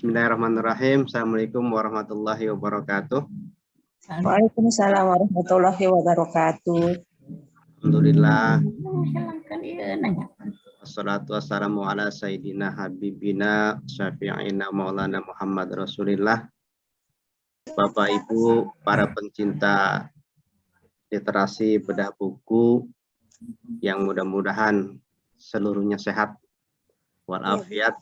Bismillahirrahmanirrahim. Assalamualaikum warahmatullahi wabarakatuh. Waalaikumsalam warahmatullahi wabarakatuh. Alhamdulillah. Wassalatu wassalamu ala sayyidina habibina syafi'ina maulana Muhammad Rasulillah. Bapak Ibu, para pencinta literasi bedah buku, yang mudah-mudahan seluruhnya sehat walafiat.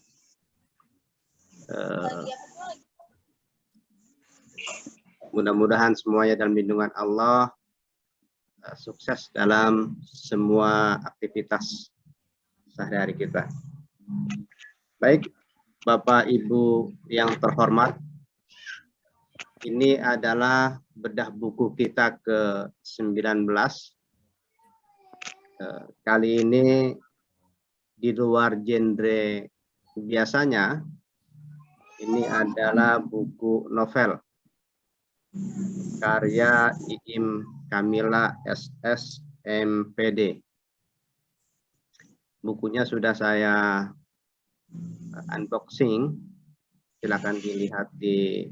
Mudah-mudahan semuanya dalam lindungan Allah, sukses dalam semua aktivitas sehari-hari kita. Baik, Bapak Ibu yang terhormat, ini adalah bedah buku kita ke-19. Kali ini di luar genre biasanya, ini adalah buku novel karya Iim Kamila SS MPD. Bukunya sudah saya unboxing, silakan dilihat di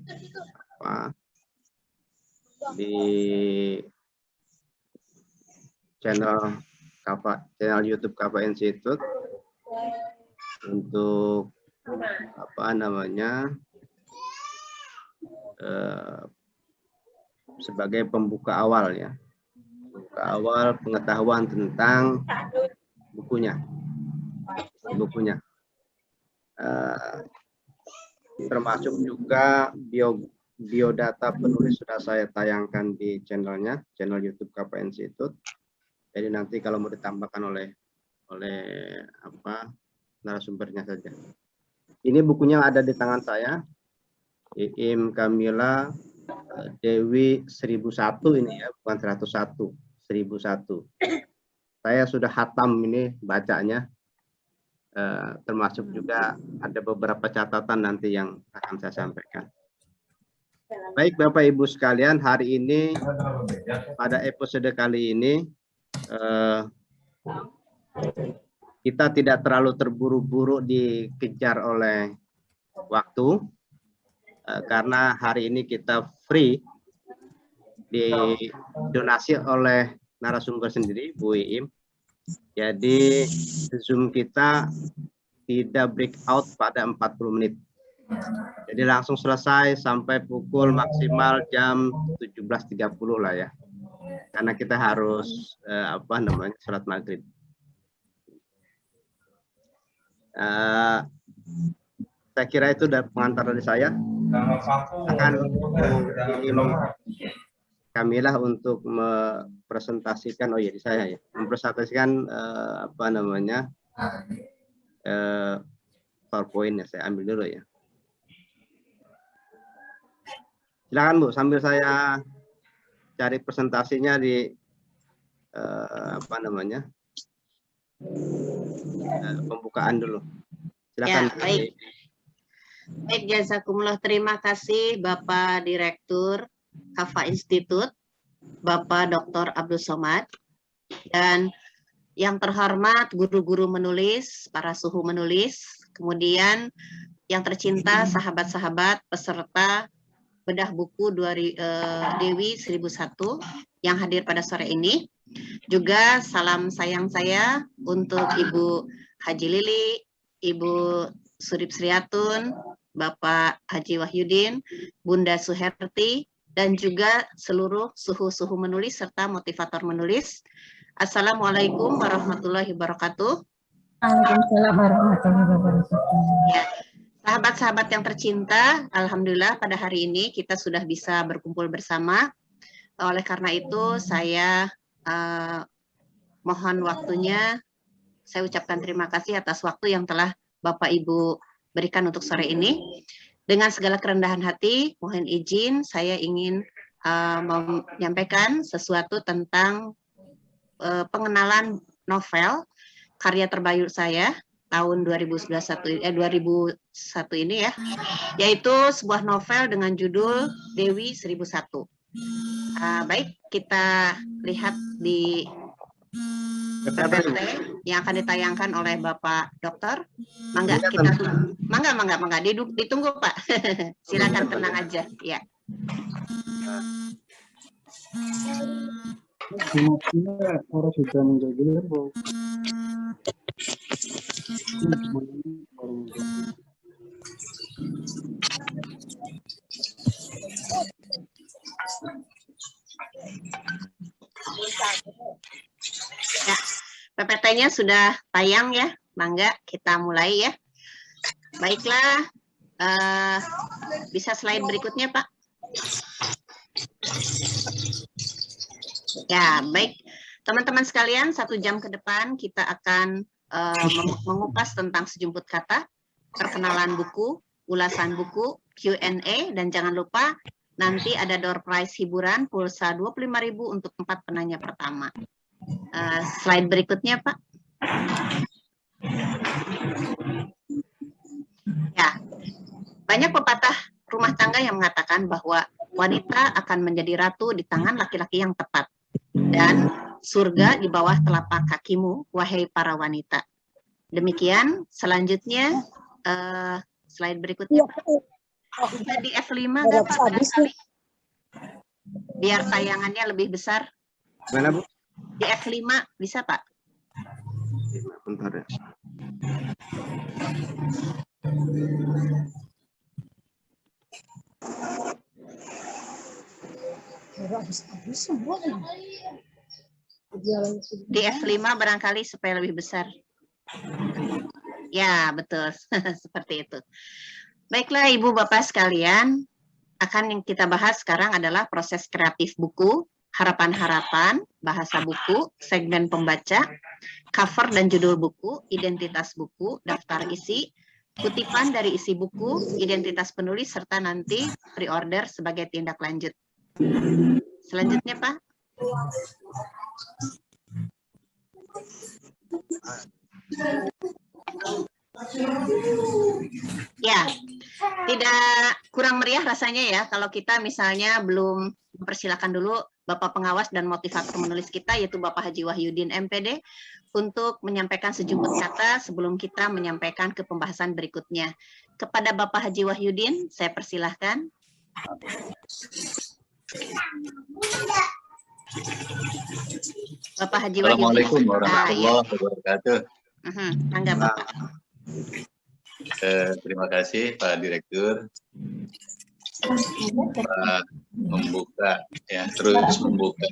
channel YouTube Kava Institute untuk sebagai pembuka awal ya, pembuka awal pengetahuan tentang bukunya. Termasuk juga biodata penulis sudah saya tayangkan di channelnya, channel YouTube Kava Institute. Jadi nanti kalau mau ditambahkan oleh narasumbernya saja. Ini bukunya ada di tangan saya, Iim Kamila Dewi 1001 ini ya, bukan 101, 1001. Saya sudah hatam ini bacanya, termasuk juga ada beberapa catatan nanti yang akan saya sampaikan. Baik Bapak Ibu sekalian, hari ini pada episode kali ini kita tidak terlalu terburu-buru dikejar oleh waktu, karena hari ini kita free, didonasi oleh narasumber sendiri, Bu Iim. Jadi Zoom kita tidak breakout pada 40 menit. Jadi langsung selesai sampai pukul maksimal jam 17.30 lah ya. Karena kita harus sholat maghrib. Saya kira itu udah pengantar dari saya. Akan Kamilah untuk mempresentasikan, mempresentasikan PowerPoint-nya. Saya ambil dulu ya. Silakan Bu, sambil saya cari presentasinya di pembukaan dulu. Silakan. Ya, baik. Baik, jazakumullah, terima kasih Bapak Direktur Kava Institute, Bapak Dr. Abdul Somad, dan yang terhormat guru-guru menulis, para suhu menulis, kemudian yang tercinta sahabat-sahabat peserta bedah buku Dewi 1001 yang hadir pada sore ini. Juga salam sayang saya untuk Ibu Haji Lili, Ibu Surip Sriatun, Bapak Haji Wahyudin, Bunda Suherti, dan juga seluruh suhu-suhu menulis serta motivator menulis. Assalamualaikum warahmatullahi wabarakatuh. Waalaikumsalam warahmatullahi wabarakatuh. Ya, sahabat-sahabat yang tercinta, alhamdulillah pada hari ini kita sudah bisa berkumpul bersama. Oleh karena itu saya mohon waktunya, saya ucapkan terima kasih atas waktu yang telah Bapak Ibu berikan untuk sore ini. Dengan segala kerendahan hati, mohon izin saya ingin menyampaikan sesuatu tentang pengenalan novel karya terbaru saya tahun 2001 ini ya, yaitu sebuah novel dengan judul Dewi 1001. Baik, kita lihat di PPT yang akan ditayangkan oleh Bapak Dokter. Mangga Iya, kita mangga ditunggu Pak. Silakan tenang aja ya. Orang sudah menjaga Ya, PPT-nya sudah tayang ya. Mangga kita mulai ya. Baiklah, bisa slide berikutnya Pak. Ya, baik. Teman-teman sekalian, 1 jam ke depan kita akan mengupas tentang sejumput kata, perkenalan buku, ulasan buku, Q&A, dan jangan lupa nanti ada door prize hiburan pulsa 25.000 untuk 4 penanya pertama. Slide berikutnya, Pak. Ya, banyak pepatah rumah tangga yang mengatakan bahwa wanita akan menjadi ratu di tangan laki-laki yang tepat. Dan surga di bawah telapak kakimu, wahai para wanita. Demikian, selanjutnya, slide berikutnya. Bisa di F5 nggak Pak? Barangkali? Biar tayangannya lebih besar. Mana Bu? Di F5 bisa Pak? Bentar ya. Di F5 barangkali supaya lebih besar. Ya, betul. Seperti itu. Baiklah Ibu Bapak sekalian, yang kita bahas sekarang adalah proses kreatif buku, harapan-harapan, bahasa buku, segmen pembaca, cover dan judul buku, identitas buku, daftar isi, kutipan dari isi buku, identitas penulis, serta nanti pre-order sebagai tindak lanjut. Selanjutnya Pak. Ya, tidak kurang meriah rasanya ya kalau kita misalnya belum mempersilakan dulu Bapak Pengawas dan Motivator menulis kita, yaitu Bapak Haji Wahyudin MPD, untuk menyampaikan sejumput kata sebelum kita menyampaikan ke pembahasan berikutnya. Kepada Bapak Haji Wahyudin, saya persilahkan. Bapak Haji Wahyudin. Assalamualaikum warahmatullahi wabarakatuh. Mangga Bapak. Terima kasih Pak Direktur membuka ya, terus membuka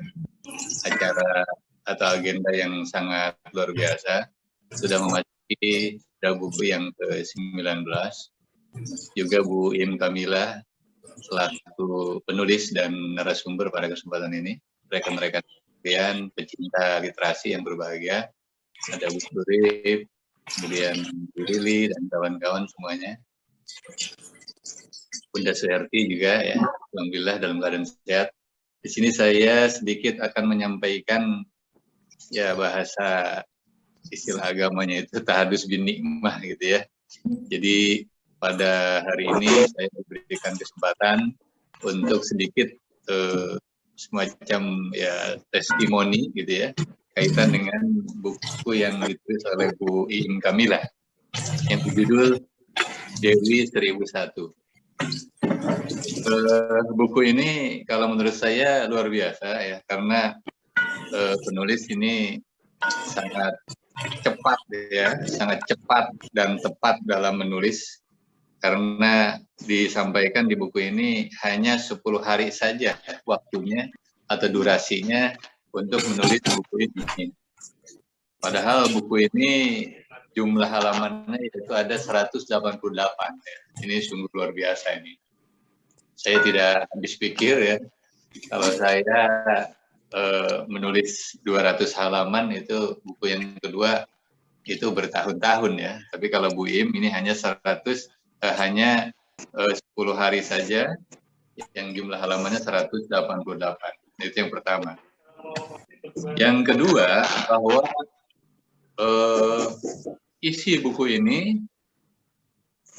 acara atau agenda yang sangat luar biasa. Sudah memasuki buku yang ke-19. Juga Bu Im Kamila selaku penulis dan narasumber pada kesempatan ini. Rekan-rekan sekalian, pecinta literasi yang berbahagia. Ada Bu Surip, kemudian Bu Lili dan kawan-kawan semuanya. Bunda Suherti juga ya, alhamdulillah dalam keadaan sehat. Di sini saya sedikit akan menyampaikan ya bahasa istilah agamanya itu tahadus bin nikmah gitu ya. Jadi pada hari ini saya diberikan kesempatan untuk sedikit semacam ya testimoni gitu ya, kaitan dengan buku yang ditulis oleh Bu Im Kamila yang berjudul Dewi 1001. Buku ini kalau menurut saya luar biasa ya, karena penulis ini sangat cepat ya, sangat cepat dan tepat dalam menulis, karena disampaikan di buku ini hanya 10 hari saja waktunya atau durasinya untuk menulis buku ini. Padahal buku ini jumlah halamannya itu ada 188. Ya. Ini sungguh luar biasa ini. Saya tidak habis pikir ya, kalau saya menulis 200 halaman itu buku yang kedua itu bertahun-tahun ya. Tapi kalau Bu Im ini hanya 10 hari saja, yang jumlah halamannya 188. Itu yang pertama. Yang kedua, bahwa isi buku ini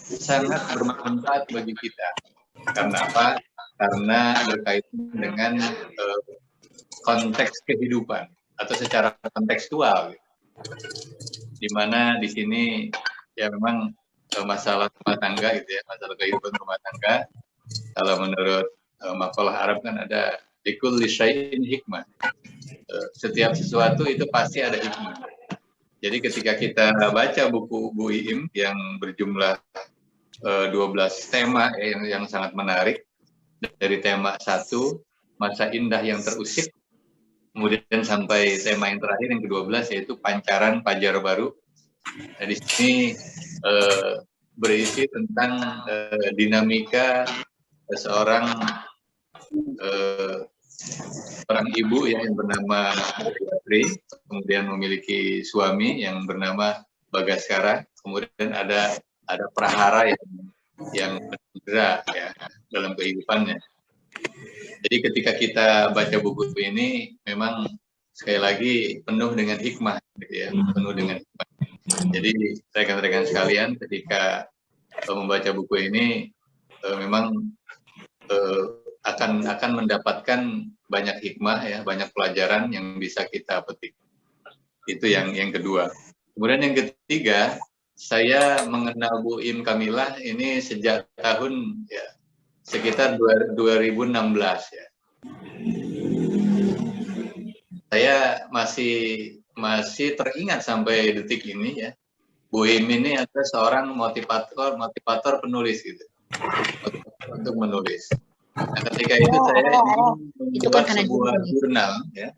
sangat bermanfaat bagi kita. Karena apa? Karena berkaitan dengan konteks kehidupan atau secara kontekstual. di mana di sini ya memang masalah rumah tangga gitu ya, masalah kehidupan rumah tangga. Kalau menurut makalah Arab kan ada likulli syai'in hikmah. Setiap sesuatu itu pasti ada hikmah. Jadi ketika kita baca buku Bu Iim yang berjumlah 12 tema yang sangat menarik, dari tema 1, masa indah yang terusik, kemudian sampai tema yang terakhir yang ke-12 yaitu pancaran fajar baru. Nah, di sini berisi tentang dinamika seorang ibu yang bernama Tri, kemudian memiliki suami yang bernama Bagaskara, kemudian ada prahara yang bergerak ya dalam kehidupannya. Jadi ketika kita baca buku ini memang sekali lagi penuh dengan hikmah gitu ya, penuh dengan hikmah. Jadi rekan-rekan sekalian ketika membaca buku ini memang akan mendapatkan banyak hikmah ya, banyak pelajaran yang bisa kita petik. Itu yang kedua. Kemudian yang ketiga, saya mengenal Bu Iim Kamilah ini sejak tahun ya sekitar 2016 ya. Saya masih teringat sampai detik ini ya. Bu Iim ini adalah seorang motivator penulis gitu. Untuk menulis. Nah, ketika itu saya membuat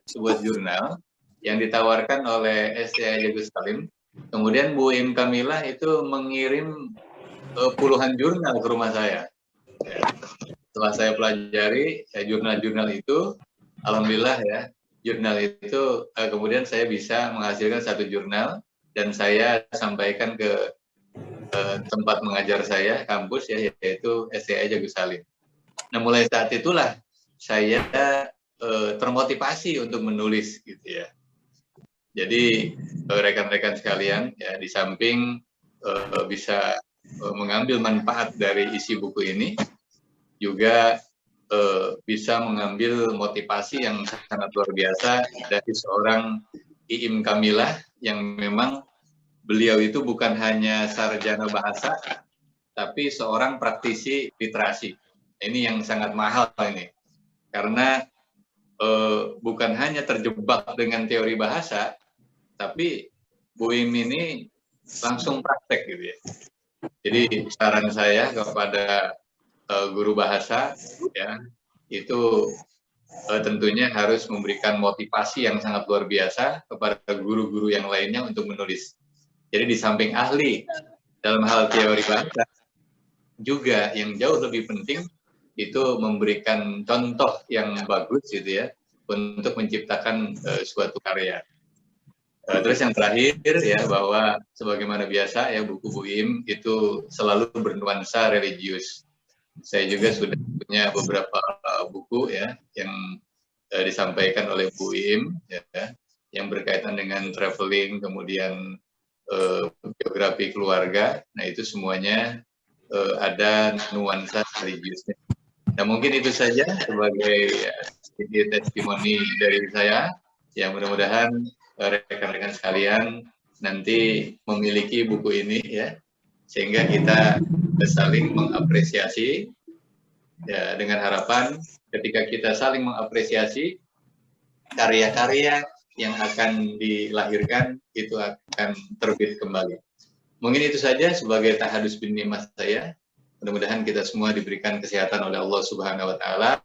sebuah jurnal yang ditawarkan oleh SCA Jagus Salim. Kemudian Bu Iim Kamilah itu mengirim puluhan jurnal ke rumah saya. Ya. Setelah saya pelajari jurnal-jurnal itu, alhamdulillah ya, jurnal itu kemudian saya bisa menghasilkan satu jurnal dan saya sampaikan ke tempat mengajar saya, kampus ya, yaitu SCA Jagus Salim. Nah, mulai saat itulah saya termotivasi untuk menulis gitu ya. Jadi rekan-rekan sekalian ya, di samping bisa mengambil manfaat dari isi buku ini, juga bisa mengambil motivasi yang sangat luar biasa dari seorang Iim Kamilah yang memang beliau itu bukan hanya sarjana bahasa, tapi seorang praktisi literasi. Ini yang sangat mahal ini, karena bukan hanya terjebak dengan teori bahasa, tapi Bu Iim ini langsung praktek gitu ya. Jadi saran saya kepada guru bahasa ya, itu tentunya harus memberikan motivasi yang sangat luar biasa kepada guru-guru yang lainnya untuk menulis. Jadi di samping ahli dalam hal teori bahasa, juga yang jauh lebih penting itu memberikan contoh yang bagus gitu ya untuk menciptakan suatu karya. Terus yang terakhir ya, bahwa sebagaimana biasa ya, buku Bu Iim itu selalu bernuansa religius. Saya juga sudah punya beberapa buku ya yang disampaikan oleh Bu Iim ya, yang berkaitan dengan traveling, kemudian biografi keluarga. Nah, itu semuanya ada nuansa religiusnya. Nah, mungkin itu saja sebagai sedikit testimoni dari saya. Yang mudah-mudahan rekan-rekan sekalian nanti memiliki buku ini ya, sehingga kita saling mengapresiasi ya, dengan harapan ketika kita saling mengapresiasi, karya-karya yang akan dilahirkan itu akan terbit kembali. Mungkin itu saja sebagai tahadus bin nimas saya. Mudah-mudahan kita semua diberikan kesehatan oleh Allah Subhanahu wa taala.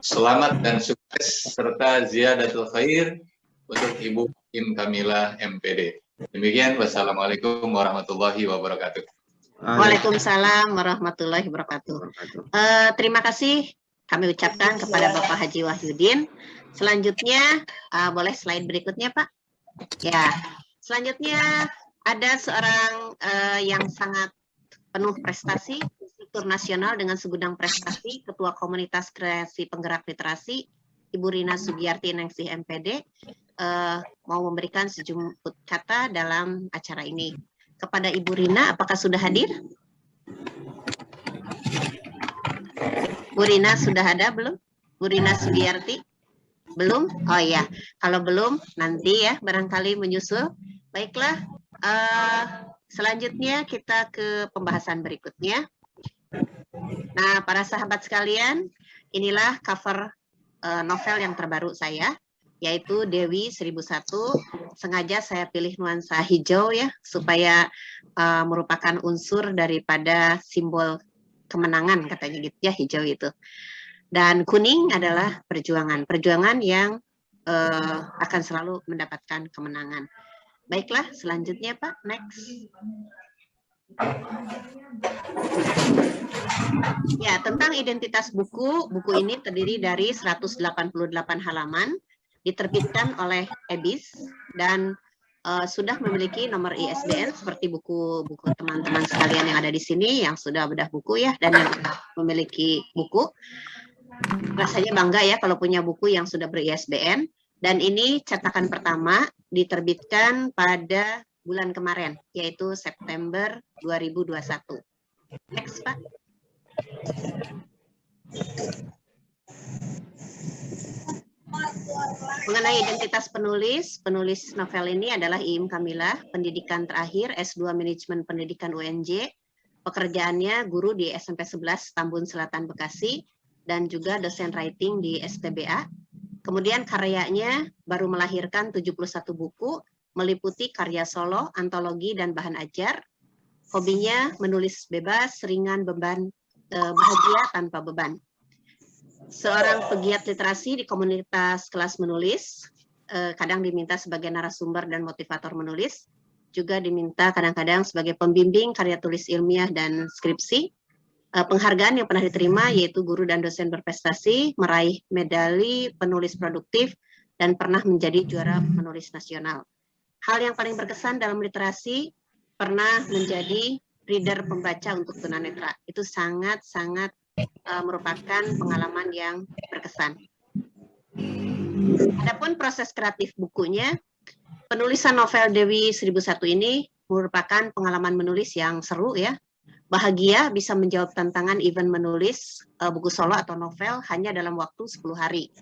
Selamat dan sukses serta ziyadatul khair untuk Ibu Iim Kamilah MPD. Demikian, wassalamualaikum warahmatullahi wabarakatuh. Waalaikumsalam warahmatullahi wabarakatuh. Terima kasih kami ucapkan kepada Bapak Haji Wahyudin. Selanjutnya, boleh slide berikutnya, Pak? Ya, selanjutnya ada seorang yang sangat penuh prestasi, instruktur nasional dengan segudang prestasi, Ketua Komunitas Kreasi Penggerak Literasi, Ibu Rina Sugiyarti Ningsih MPD, mau memberikan sejumput kata dalam acara ini. Kepada Ibu Rina, apakah sudah hadir? Bu Rina sudah ada belum? Bu Rina Sugiyarti? Belum? Oh iya, kalau belum nanti ya barangkali menyusul. Baiklah, selanjutnya kita ke pembahasan berikutnya. Nah, para sahabat sekalian, inilah cover novel yang terbaru saya, yaitu Dewi 1001. Sengaja saya pilih nuansa hijau ya, supaya merupakan unsur daripada simbol kemenangan, katanya gitu ya, hijau itu. Dan kuning adalah perjuangan, perjuangan yang akan selalu mendapatkan kemenangan. Baiklah, selanjutnya Pak, next. Ya, tentang identitas buku, buku ini terdiri dari 188 halaman, diterbitkan oleh EBIS, dan sudah memiliki nomor ISBN seperti buku-buku teman-teman sekalian yang ada di sini, yang sudah bedah buku ya, dan yang memiliki buku. Rasanya bangga ya kalau punya buku yang sudah ber-ISBN, dan ini cetakan pertama diterbitkan pada bulan kemarin, yaitu September 2021. Next, Pak. Mengenai identitas penulis, penulis novel ini adalah Iim Kamila, pendidikan terakhir S2 Manajemen Pendidikan UNJ, pekerjaannya guru di SMP 11 Tambun Selatan Bekasi, dan juga dosen writing di STBA. Kemudian karyanya baru melahirkan 71 buku, meliputi karya solo, antologi, dan bahan ajar. Hobinya menulis bebas, ringan, beban, bahagia tanpa beban. Seorang pegiat literasi di komunitas kelas menulis, kadang diminta sebagai narasumber dan motivator menulis, juga diminta kadang-kadang sebagai pembimbing karya tulis ilmiah dan skripsi. Penghargaan yang pernah diterima yaitu guru dan dosen berprestasi, meraih medali penulis produktif, dan pernah menjadi juara penulis nasional. Hal yang paling berkesan dalam literasi, pernah menjadi reader pembaca untuk tunanetra. Itu sangat-sangat merupakan pengalaman yang berkesan. Adapun proses kreatif bukunya, penulisan novel Dewi 1001 ini merupakan pengalaman menulis yang seru ya. Bahagia bisa menjawab tantangan event menulis buku solo atau novel hanya dalam waktu 10 hari.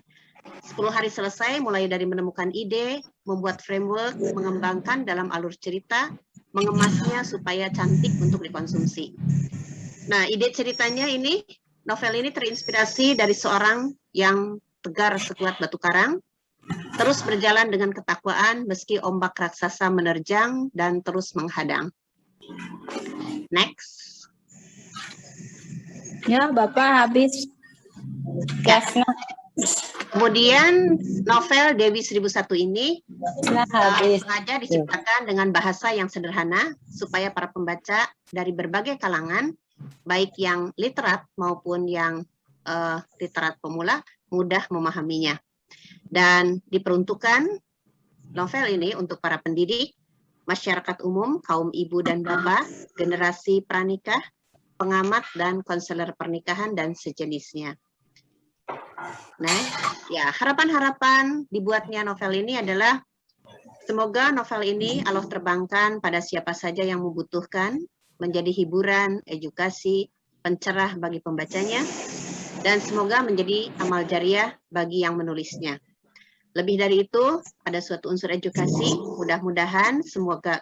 10 hari selesai mulai dari menemukan ide, membuat framework, mengembangkan dalam alur cerita, mengemasnya supaya cantik untuk dikonsumsi. Nah, ide ceritanya ini, novel ini terinspirasi dari seorang yang tegar sekuat batu karang, terus berjalan dengan ketakwaan meski ombak raksasa menerjang dan terus menghadang. Next. Ya, Bapak habis gasnya. Kemudian novel Dewi 1001 ini Habis. sengaja diciptakan dengan bahasa yang sederhana supaya para pembaca dari berbagai kalangan, baik yang literat maupun yang literat pemula, mudah memahaminya. Dan diperuntukkan novel ini untuk para pendidik, masyarakat umum, kaum ibu dan bapak, generasi pranikah, pengamat dan konselor pernikahan dan sejenisnya. Nah, ya harapan-harapan dibuatnya novel ini adalah semoga novel ini Allah terbangkan pada siapa saja yang membutuhkan, menjadi hiburan, edukasi, pencerah bagi pembacanya, dan semoga menjadi amal jariah bagi yang menulisnya. Lebih dari itu, ada suatu unsur edukasi, mudah-mudahan semoga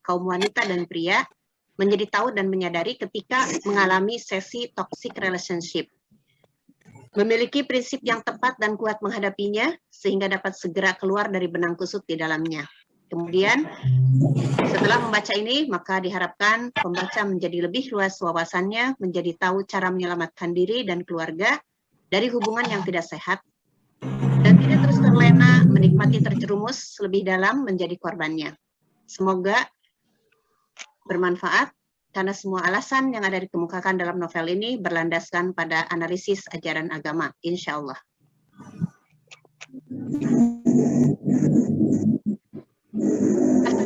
kaum wanita dan pria menjadi tahu dan menyadari ketika mengalami sesi toxic relationship. Memiliki prinsip yang tepat dan kuat menghadapinya, sehingga dapat segera keluar dari benang kusut di dalamnya. Kemudian, setelah membaca ini, maka diharapkan pembaca menjadi lebih luas wawasannya, menjadi tahu cara menyelamatkan diri dan keluarga dari hubungan yang tidak sehat, dan tidak terus terlena menikmati terjerumus lebih dalam menjadi korbannya. Semoga bermanfaat, karena semua alasan yang ada dikemukakan dalam novel ini berlandaskan pada analisis ajaran agama, insya Allah.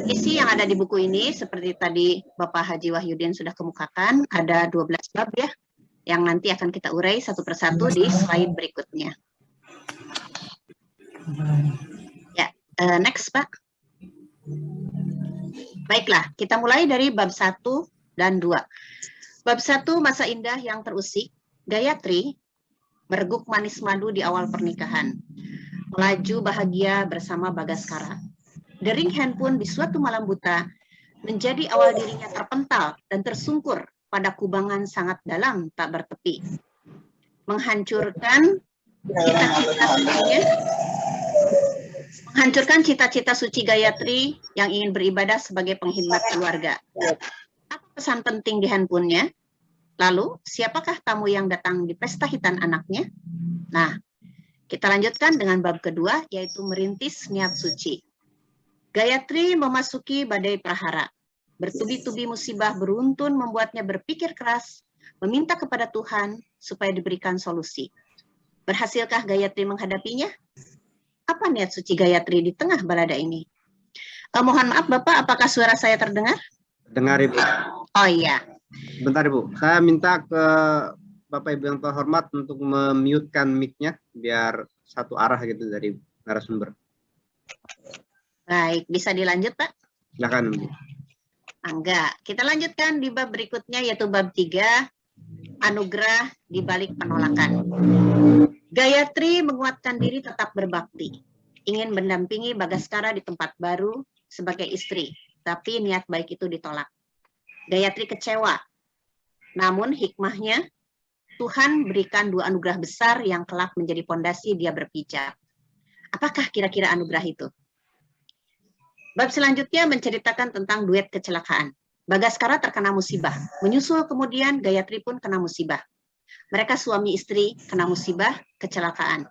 Isi yang ada di buku ini, seperti tadi Bapak Haji Wahyudin sudah kemukakan, ada 12 bab ya, yang nanti akan kita urai satu persatu di slide berikutnya. Ya, next Pak. Baiklah, kita mulai dari bab 1 dan 2. Bab 1, masa indah yang terusik. Gayatri mereguk manis madu di awal pernikahan. Melaju bahagia bersama Bagaskara. Dering handphone di suatu malam buta menjadi awal dirinya terpental dan tersungkur pada kubangan sangat dalam tak bertepi. Menghancurkan cita-cita suci Gayatri yang ingin beribadah sebagai pengkhidmat keluarga. Apa pesan penting di handphonenya? Lalu, siapakah tamu yang datang di pesta hitan anaknya? Nah, kita lanjutkan dengan bab kedua, yaitu merintis niat suci. Gayatri memasuki badai prahara. Bertubi-tubi musibah beruntun membuatnya berpikir keras, meminta kepada Tuhan supaya diberikan solusi. Berhasilkah Gayatri menghadapinya? Apa niat suci Gayatri di tengah balada ini? Mohon maaf Bapak, apakah suara saya terdengar? Dengar Ibu. Oh iya. Bentar Ibu, saya minta ke Bapak Ibu yang terhormat untuk memute-kan mic-nya biar satu arah gitu dari narasumber. Baik, bisa dilanjut Pak? Silakan Ibu. Enggak, kita lanjutkan di bab berikutnya yaitu bab 3, anugerah di balik penolakan. Gayatri menguatkan diri tetap berbakti, ingin mendampingi Bagaskara di tempat baru sebagai istri, tapi niat baik itu ditolak. Gayatri kecewa, namun hikmahnya Tuhan berikan 2 anugerah besar yang kelak menjadi pondasi dia berpijak. Apakah kira-kira anugerah itu? Bab selanjutnya menceritakan tentang duet kecelakaan. Bagaskara terkena musibah, menyusul kemudian Gayatri pun kena musibah. Mereka suami istri kena musibah, kecelakaan.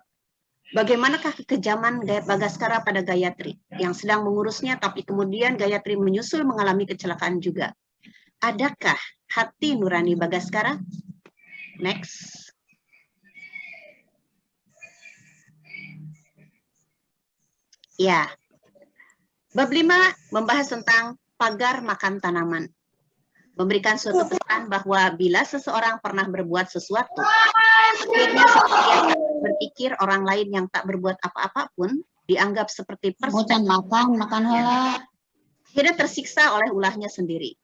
Bagaimanakah kekejaman Bagaskara pada Gayatri yang sedang mengurusnya, tapi kemudian Gayatri menyusul mengalami kecelakaan juga. Adakah hati nurani Bagaskara? Next. Ya. Bab 5 membahas tentang pagar makan tanaman. Memberikan suatu pesan bahwa bila seseorang pernah berbuat sesuatu, akhirnya sebagian berpikir orang lain yang tak berbuat apa-apa pun dianggap seperti perspektif. Makan hola. Akhirnya tersiksa oleh ulahnya sendiri.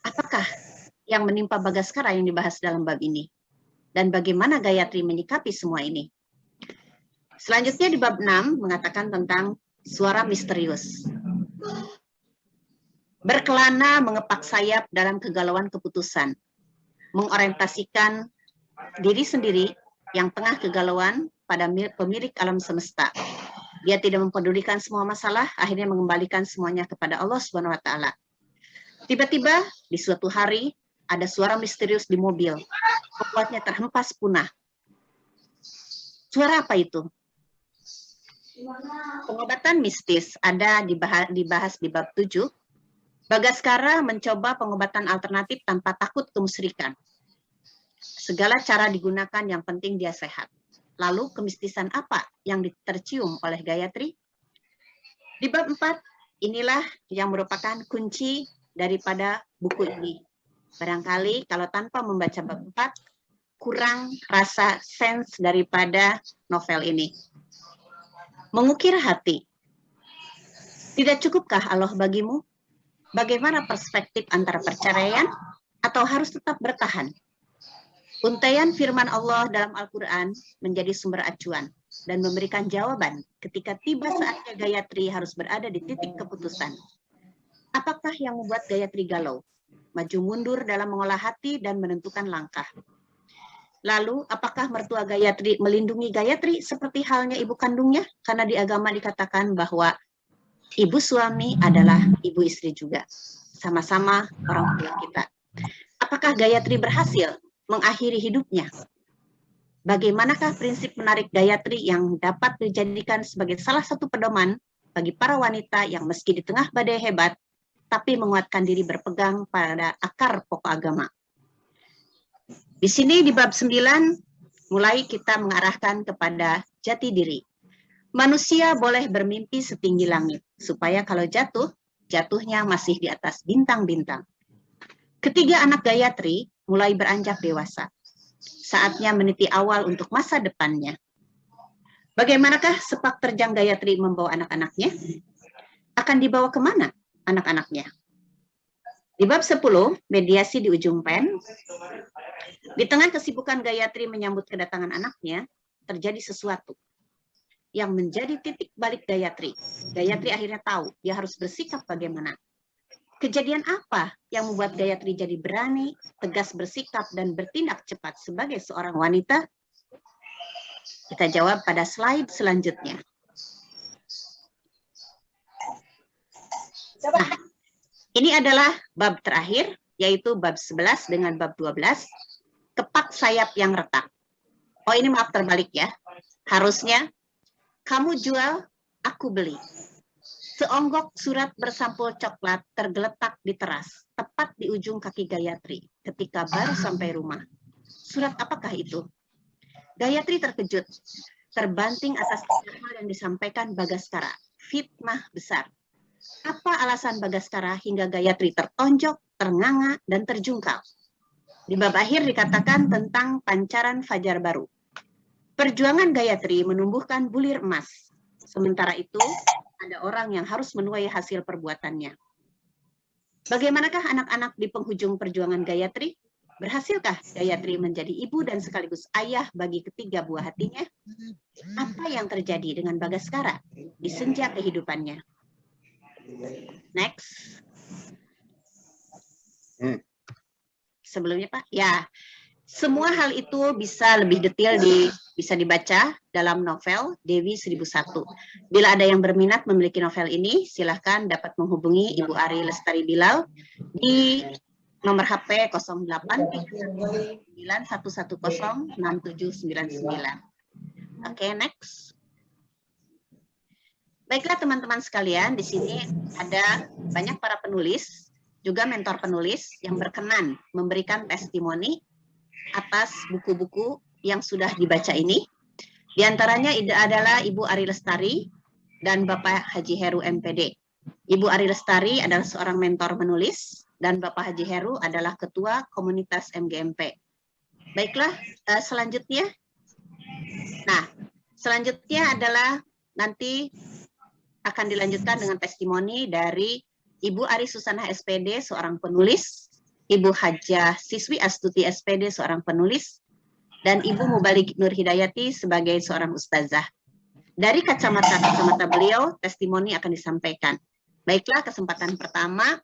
Apakah yang menimpa Bagaskara yang dibahas dalam bab ini? Dan bagaimana Gayatri menyikapi semua ini? Selanjutnya di bab 6 mengatakan tentang suara misterius. Berkelana mengepak sayap dalam kegalauan keputusan. Mengorientasikan diri sendiri yang tengah kegalauan pada pemilik alam semesta. Dia tidak mempedulikan semua masalah, akhirnya mengembalikan semuanya kepada Allah Subhanahu wa taala. Tiba-tiba di suatu hari ada suara misterius di mobil, membuatnya terhempas punah. Suara apa itu? Pengobatan mistis ada dibahas di bab 7. Bagaskara mencoba pengobatan alternatif tanpa takut kemusyrikan. Segala cara digunakan, yang penting dia sehat. Lalu kemistisan apa yang tercium oleh Gayatri? Di bab 4, inilah yang merupakan kunci daripada buku ini. Barangkali kalau tanpa membaca bab 4, kurang rasa sense daripada novel ini. Mengukir hati. Tidak cukupkah Allah bagimu? Bagaimana perspektif antara perceraian atau harus tetap bertahan? Untaian firman Allah dalam Al-Quran menjadi sumber acuan dan memberikan jawaban ketika tiba saatnya Gayatri harus berada di titik keputusan. Apakah yang membuat Gayatri galau? Maju mundur dalam mengolah hati dan menentukan langkah. Lalu, apakah mertua Gayatri melindungi Gayatri seperti halnya ibu kandungnya? Karena di agama dikatakan bahwa ibu suami adalah ibu istri juga. Sama-sama orang tua kita. Apakah Gayatri berhasil mengakhiri hidupnya? Bagaimanakah prinsip menarik Gayatri yang dapat dijadikan sebagai salah satu pedoman bagi para wanita yang meski di tengah badai hebat, tapi menguatkan diri berpegang pada akar pokok agama? Di sini di bab 9, mulai kita mengarahkan kepada jati diri. Manusia boleh bermimpi setinggi langit, supaya kalau jatuh, jatuhnya masih di atas bintang-bintang. Ketiga anak Gayatri mulai beranjak dewasa. Saatnya meniti awal untuk masa depannya. Bagaimanakah sepak terjang Gayatri membawa anak-anaknya? Akan dibawa kemana anak-anaknya? Di bab 10, mediasi di ujung pen. Di tengah kesibukan Gayatri menyambut kedatangan anaknya, terjadi sesuatu. yang menjadi titik balik Gayatri. Gayatri akhirnya tahu dia harus bersikap bagaimana. Kejadian apa yang membuat Gayatri jadi berani, tegas bersikap, dan bertindak cepat sebagai seorang wanita? Kita jawab pada slide selanjutnya. Nah, ini adalah bab terakhir, yaitu bab 11 dengan bab 12, kepak sayap yang retak. Oh, ini maaf terbalik ya. Harusnya, kamu jual, aku beli. Seonggok surat bersampul coklat tergeletak di teras, tepat di ujung kaki Gayatri, ketika baru sampai rumah. Surat apakah itu? Gayatri terkejut, terbanting atas hal yang disampaikan Bagaskara. Fitnah besar. Apa alasan Bagaskara hingga Gayatri tertonjok, ternganga, dan terjungkal? Di bab akhir dikatakan tentang pancaran fajar baru. Perjuangan Gayatri menumbuhkan bulir emas. Sementara itu, ada orang yang harus menuai hasil perbuatannya. Bagaimanakah anak-anak di penghujung perjuangan Gayatri? Berhasilkah Gayatri menjadi ibu dan sekaligus ayah bagi ketiga buah hatinya? Apa yang terjadi dengan Bagaskara di senja kehidupannya? Next. Sebelumnya Pak, ya. Semua hal itu bisa lebih detail bisa dibaca dalam novel Dewi 1001. Bila ada yang berminat memiliki novel ini, silahkan dapat menghubungi Ibu Ari Lestari Bilal di nomor HP 083911106799. Oke, next. Baiklah teman-teman sekalian, di sini ada banyak para penulis, juga mentor penulis yang berkenan memberikan testimoni atas buku-buku yang sudah dibaca ini. Di antaranya adalah Ibu Ari Lestari dan Bapak Haji Heru MPD. Ibu Ari Lestari adalah seorang mentor menulis dan Bapak Haji Heru adalah ketua komunitas MGMP. Baiklah, selanjutnya. Nah, selanjutnya adalah nanti akan dilanjutkan dengan testimoni dari Ibu Ari Susana SPD, seorang penulis, Ibu Hajah Siswi Astuti SPD, seorang penulis, dan Ibu Mubalik Nur Hidayati sebagai seorang ustazah. Dari kacamata beliau, testimoni akan disampaikan. Baiklah, kesempatan pertama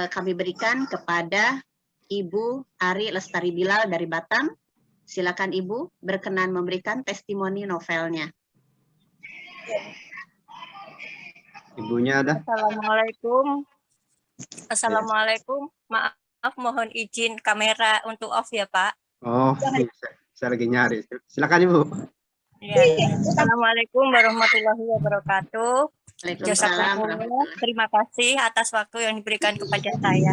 kami berikan kepada Ibu Ari Lestari Bilal dari Batam. Silakan Ibu berkenan memberikan testimoni novelnya. Ibunya ada? Assalamualaikum. Maaf, mohon izin kamera untuk off ya Pak. Oh, saya lagi nyari. Silakan Ibu. Ya. Assalamualaikum warahmatullahi wabarakatuh. Waalaikumsalam. Terima kasih atas waktu yang diberikan kepada saya.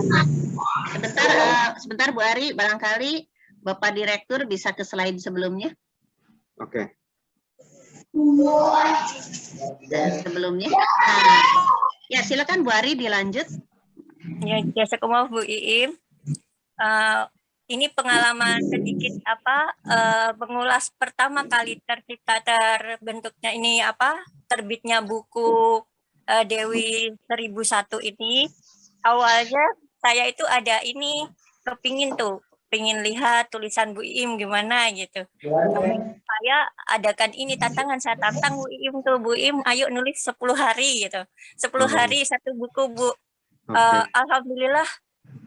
Sebentar Bu Ari, barangkali Bapak Direktur bisa ke slide sebelumnya. Oke. Sebelumnya. Nah, ya silakan Bu Ari dilanjut. Ya, jazakumullah Bu Iim. Ini pengalaman sedikit mengulas pertama kali terbentuknya ini terbitnya buku Dewi 1001 ini. Awalnya saya itu ada pingin lihat tulisan Bu Iim gimana gitu. Saya adakan ini tantangan, saya tantang Bu Iim Bu Iim ayo nulis 10 hari gitu. 10 hari satu buku Bu. Alhamdulillah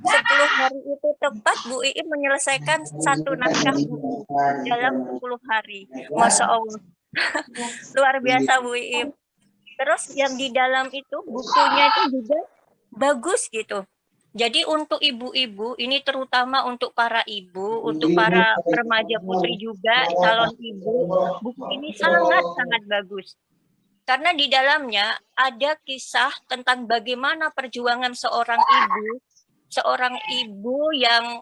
10 hari itu tepat Bu Iim menyelesaikan satu naskah buku dalam 10 hari. Masya Allah. Luar biasa Bu Iim. Terus yang di dalam itu bukunya itu juga bagus gitu. Jadi untuk ibu-ibu, ini terutama untuk para ibu, untuk para remaja putri juga, calon ibu, buku ini sangat-sangat bagus. Karena di dalamnya ada kisah tentang bagaimana perjuangan seorang ibu yang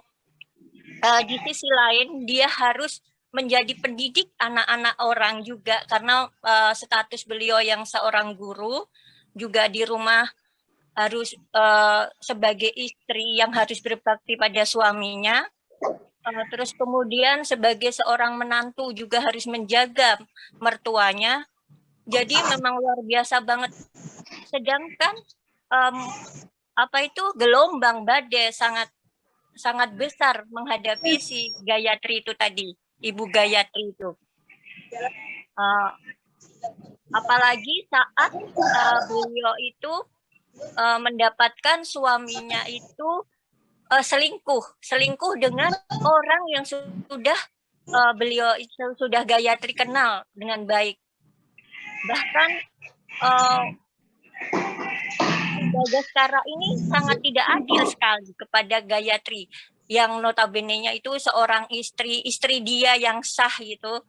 di sisi lain dia harus menjadi pendidik anak-anak orang juga, karena status beliau yang seorang guru, juga di rumah harus sebagai istri yang harus berbakti pada suaminya, terus kemudian sebagai seorang menantu juga harus menjaga mertuanya. Jadi memang luar biasa banget. Sedangkan gelombang badai sangat besar menghadapi si Gayatri itu tadi, Ibu Gayatri itu. Apalagi saat beliau itu mendapatkan suaminya itu selingkuh dengan orang yang sudah beliau itu sudah Gayatri kenal dengan baik. Bahkan Bagaskara ini sangat tidak adil sekali kepada Gayatri, yang notabene-nya itu seorang istri dia yang sah gitu,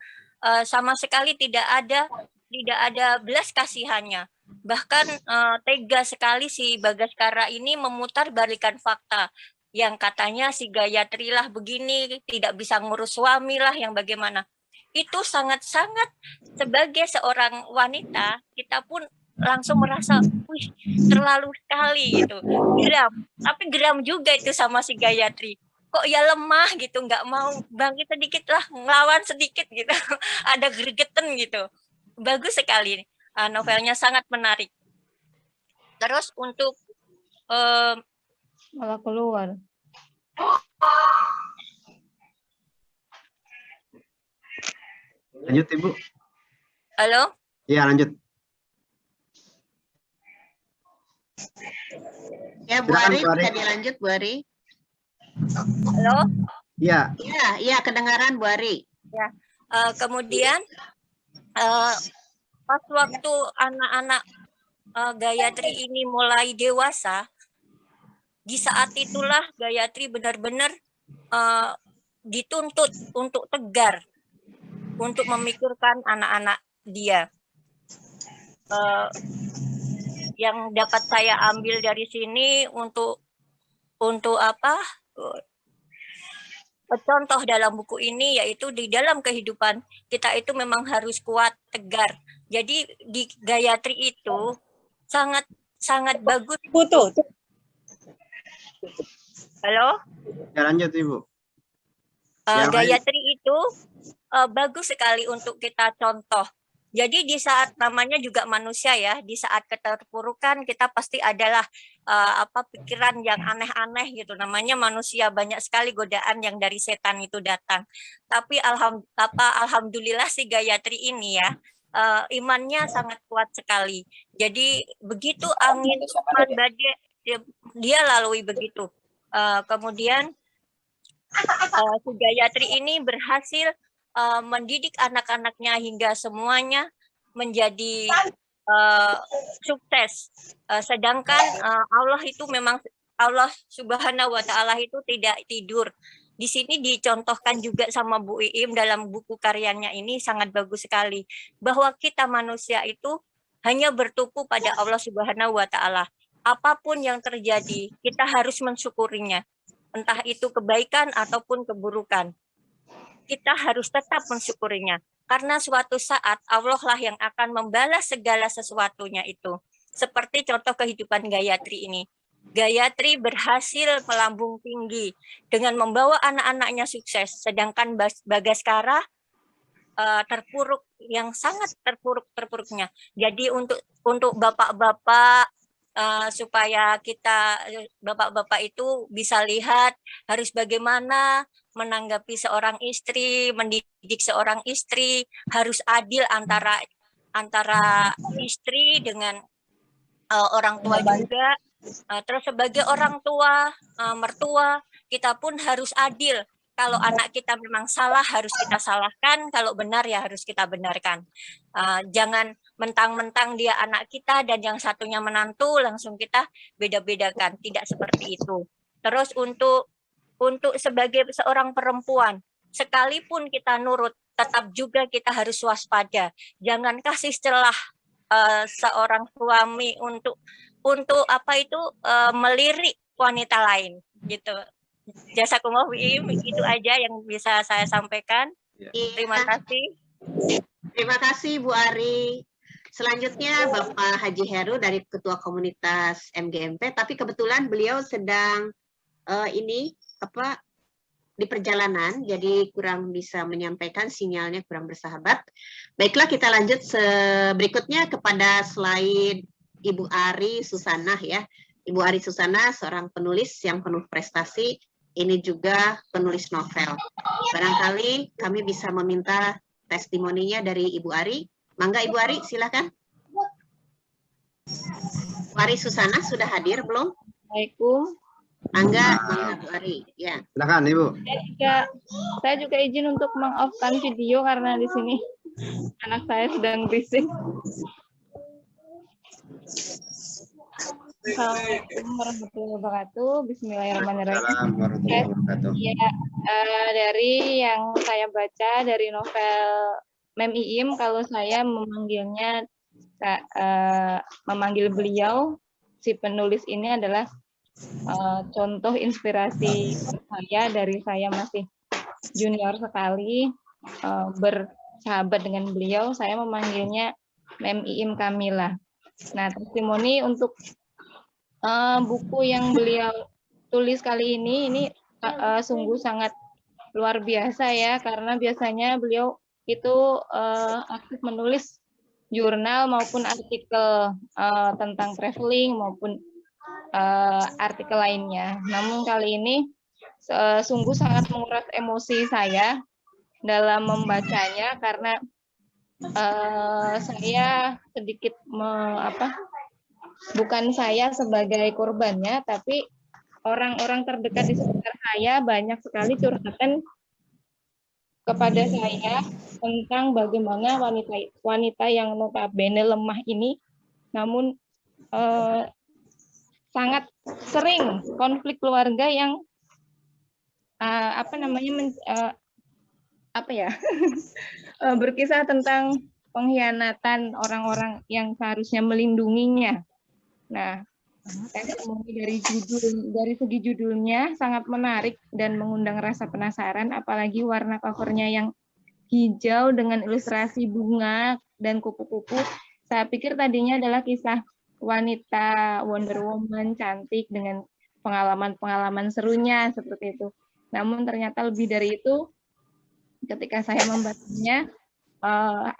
sama sekali tidak ada belas kasihannya. Bahkan tega sekali si Bagaskara ini memutarbalikkan fakta, yang katanya si Gayatri lah begini, tidak bisa ngurus suami lah yang bagaimana. Itu sangat-sangat sebagai seorang wanita, kita pun langsung merasa, wih, terlalu sekali gitu, geram. Tapi geram juga itu sama si Gayatri. Kok ya lemah gitu, nggak mau bangkit sedikit lah, ngelawan sedikit gitu. Ada gregetan gitu. Bagus sekali. Novelnya sangat menarik. Terus untuk malah keluar. Lanjut Ibu. Halo? Iya, lanjut. Ya, Bu Silakan, Ari, Bu Ari. bisa dilanjut, Bu Ari. Halo? Iya. Iya, kedengaran, Bu Ari. Kemudian pas waktu anak-anak Gayatri ini mulai dewasa, di saat itulah Gayatri benar-benar dituntut untuk tegar, untuk memikirkan anak-anak dia. Yang dapat saya ambil dari sini untuk apa? Contoh dalam buku ini yaitu di dalam kehidupan kita itu memang harus kuat, tegar. Jadi di Gayatri itu sangat bagus. Putus. Halo? Ya, lanjut Ibu. Yang Gayatri itu bagus sekali untuk kita contoh. Jadi di saat namanya juga manusia ya, di saat keterpurukan kita pasti adalah pikiran yang aneh-aneh gitu. Namanya manusia, banyak sekali godaan yang dari setan itu datang. Tapi alhamdulillah si Gayatri ini ya, imannya sangat kuat sekali. Jadi begitu angin badai dia lalui begitu. Kemudian si Gayatri ini berhasil mendidik anak-anaknya hingga semuanya menjadi sukses. Sedangkan Allah itu memang, Allah Subhanahu wa Ta'ala itu tidak tidur. Di sini dicontohkan juga sama Bu Iim dalam buku karyanya ini sangat bagus sekali, bahwa kita manusia itu hanya bertumpu pada Allah Subhanahu wa Ta'ala. Apapun yang terjadi, kita harus mensyukurinya. Entah itu kebaikan ataupun keburukan. Kita harus tetap mensyukurinya. Karena suatu saat Allah lah yang akan membalas segala sesuatunya itu. Seperti contoh kehidupan Gayatri ini. Gayatri berhasil melambung tinggi dengan membawa anak-anaknya sukses. Sedangkan Bagaskara terpuruk, yang sangat terpuruknya. Jadi untuk bapak-bapak, supaya kita bapak-bapak itu bisa lihat harus bagaimana menanggapi seorang istri, mendidik seorang istri, harus adil antara istri dengan orang tua juga. Terus sebagai orang tua, mertua, kita pun harus adil. Kalau anak kita memang salah harus kita salahkan, kalau benar ya harus kita benarkan. Jangan mentang-mentang dia anak kita dan yang satunya menantu langsung kita beda-bedakan, tidak seperti itu. Terus untuk sebagai seorang perempuan, sekalipun kita nurut, tetap juga kita harus waspada. Jangan kasih celah seorang suami untuk melirik wanita lain gitu. Jazakumullah Iim, itu aja yang bisa saya sampaikan. Terima kasih. Terima kasih Bu Ari. Selanjutnya Bapak Haji Heru dari Ketua Komunitas MGMP, tapi kebetulan beliau sedang di perjalanan, jadi kurang bisa menyampaikan, sinyalnya kurang bersahabat. Baiklah, kita lanjut berikutnya kepada slide Ibu Ari Susanah ya. Ibu Ari Susanah seorang penulis yang penuh prestasi, ini juga penulis novel. Barangkali kami bisa meminta testimoninya dari Ibu Ari. Mangga Ibu Ari, silakan. Bu Ari Susana sudah hadir belum? Assalamualaikum. Mangga Bu Ari. Ya. Silakan Ibu. Saya juga izin untuk meng-off-kan video karena di sini anak saya sedang berisik. Assalamualaikum warahmatullahi wabarakatuh. Bismillahirrahmanirrahim. Assalamualaikum warahmatullahi wabarakatuh. Ya, dari yang saya baca dari novel Mem Iim, kalau saya memanggilnya memanggil beliau si penulis ini adalah contoh inspirasi saya dari saya masih junior sekali bersahabat dengan beliau. Saya memanggilnya Mem Iim Kamila. Nah, testimoni untuk buku yang beliau tulis kali ini sungguh sangat luar biasa ya, karena biasanya beliau itu aktif menulis jurnal maupun artikel tentang traveling maupun artikel lainnya. Namun kali ini sungguh sangat menguras emosi saya dalam membacanya karena saya sedikit bukan saya sebagai korbannya, tapi orang-orang terdekat di sekitar saya banyak sekali curhatan kepada saya tentang bagaimana wanita yang notabene lemah ini, namun sangat sering konflik keluarga yang berkisah tentang pengkhianatan orang-orang yang seharusnya melindunginya. Nah, testimoni dari segi judulnya sangat menarik dan mengundang rasa penasaran, apalagi warna covernya yang hijau dengan ilustrasi bunga dan kupu-kupu. Saya pikir tadinya adalah kisah wanita Wonder Woman cantik dengan pengalaman-pengalaman serunya seperti itu. Namun ternyata lebih dari itu. Ketika saya membacanya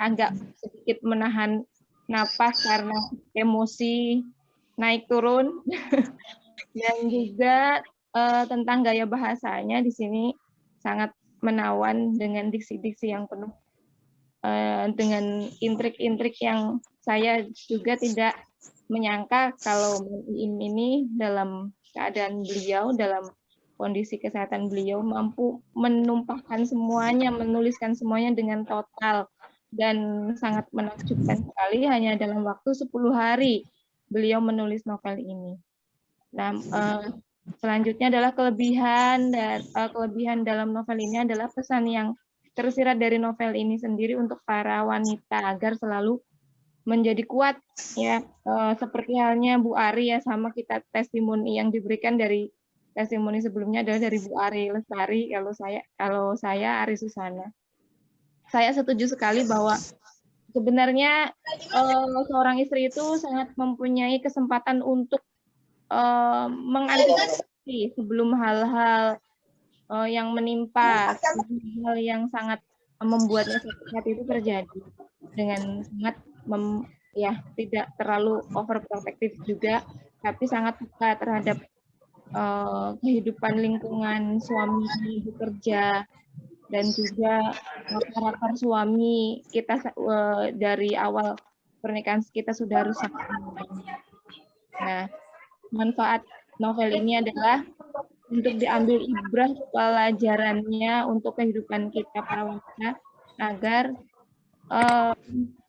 agak sedikit menahan napas karena emosi naik turun dan juga tentang gaya bahasanya di sini sangat menawan dengan diksi-diksi yang penuh dengan intrik-intrik yang saya juga tidak menyangka kalau ini dalam keadaan beliau, dalam kondisi kesehatan beliau mampu menumpahkan semuanya, menuliskan semuanya dengan total dan sangat menakjubkan sekali. Hanya dalam waktu 10 hari beliau menulis novel ini. Nah, selanjutnya adalah kelebihan dalam novel ini adalah pesan yang tersirat dari novel ini sendiri untuk para wanita agar selalu menjadi kuat ya, seperti halnya Bu Ari ya, sama kita testimoni yang diberikan dari testimoni sebelumnya adalah dari Bu Ari Lestari, kalau saya Ari Susana. Saya setuju sekali bahwa sebenarnya seorang istri itu sangat mempunyai kesempatan untuk mengantisipasi sebelum hal-hal yang menimpa, hal yang sangat membuatnya sakit hati itu terjadi dengan sangat tidak terlalu overprotective juga, tapi sangat peka terhadap kehidupan lingkungan suami bekerja dan juga karakter suami kita dari awal pernikahan kita sudah harus sangat. Nah, manfaat novel ini adalah untuk diambil ibrah pelajarannya untuk kehidupan kita para wanita agar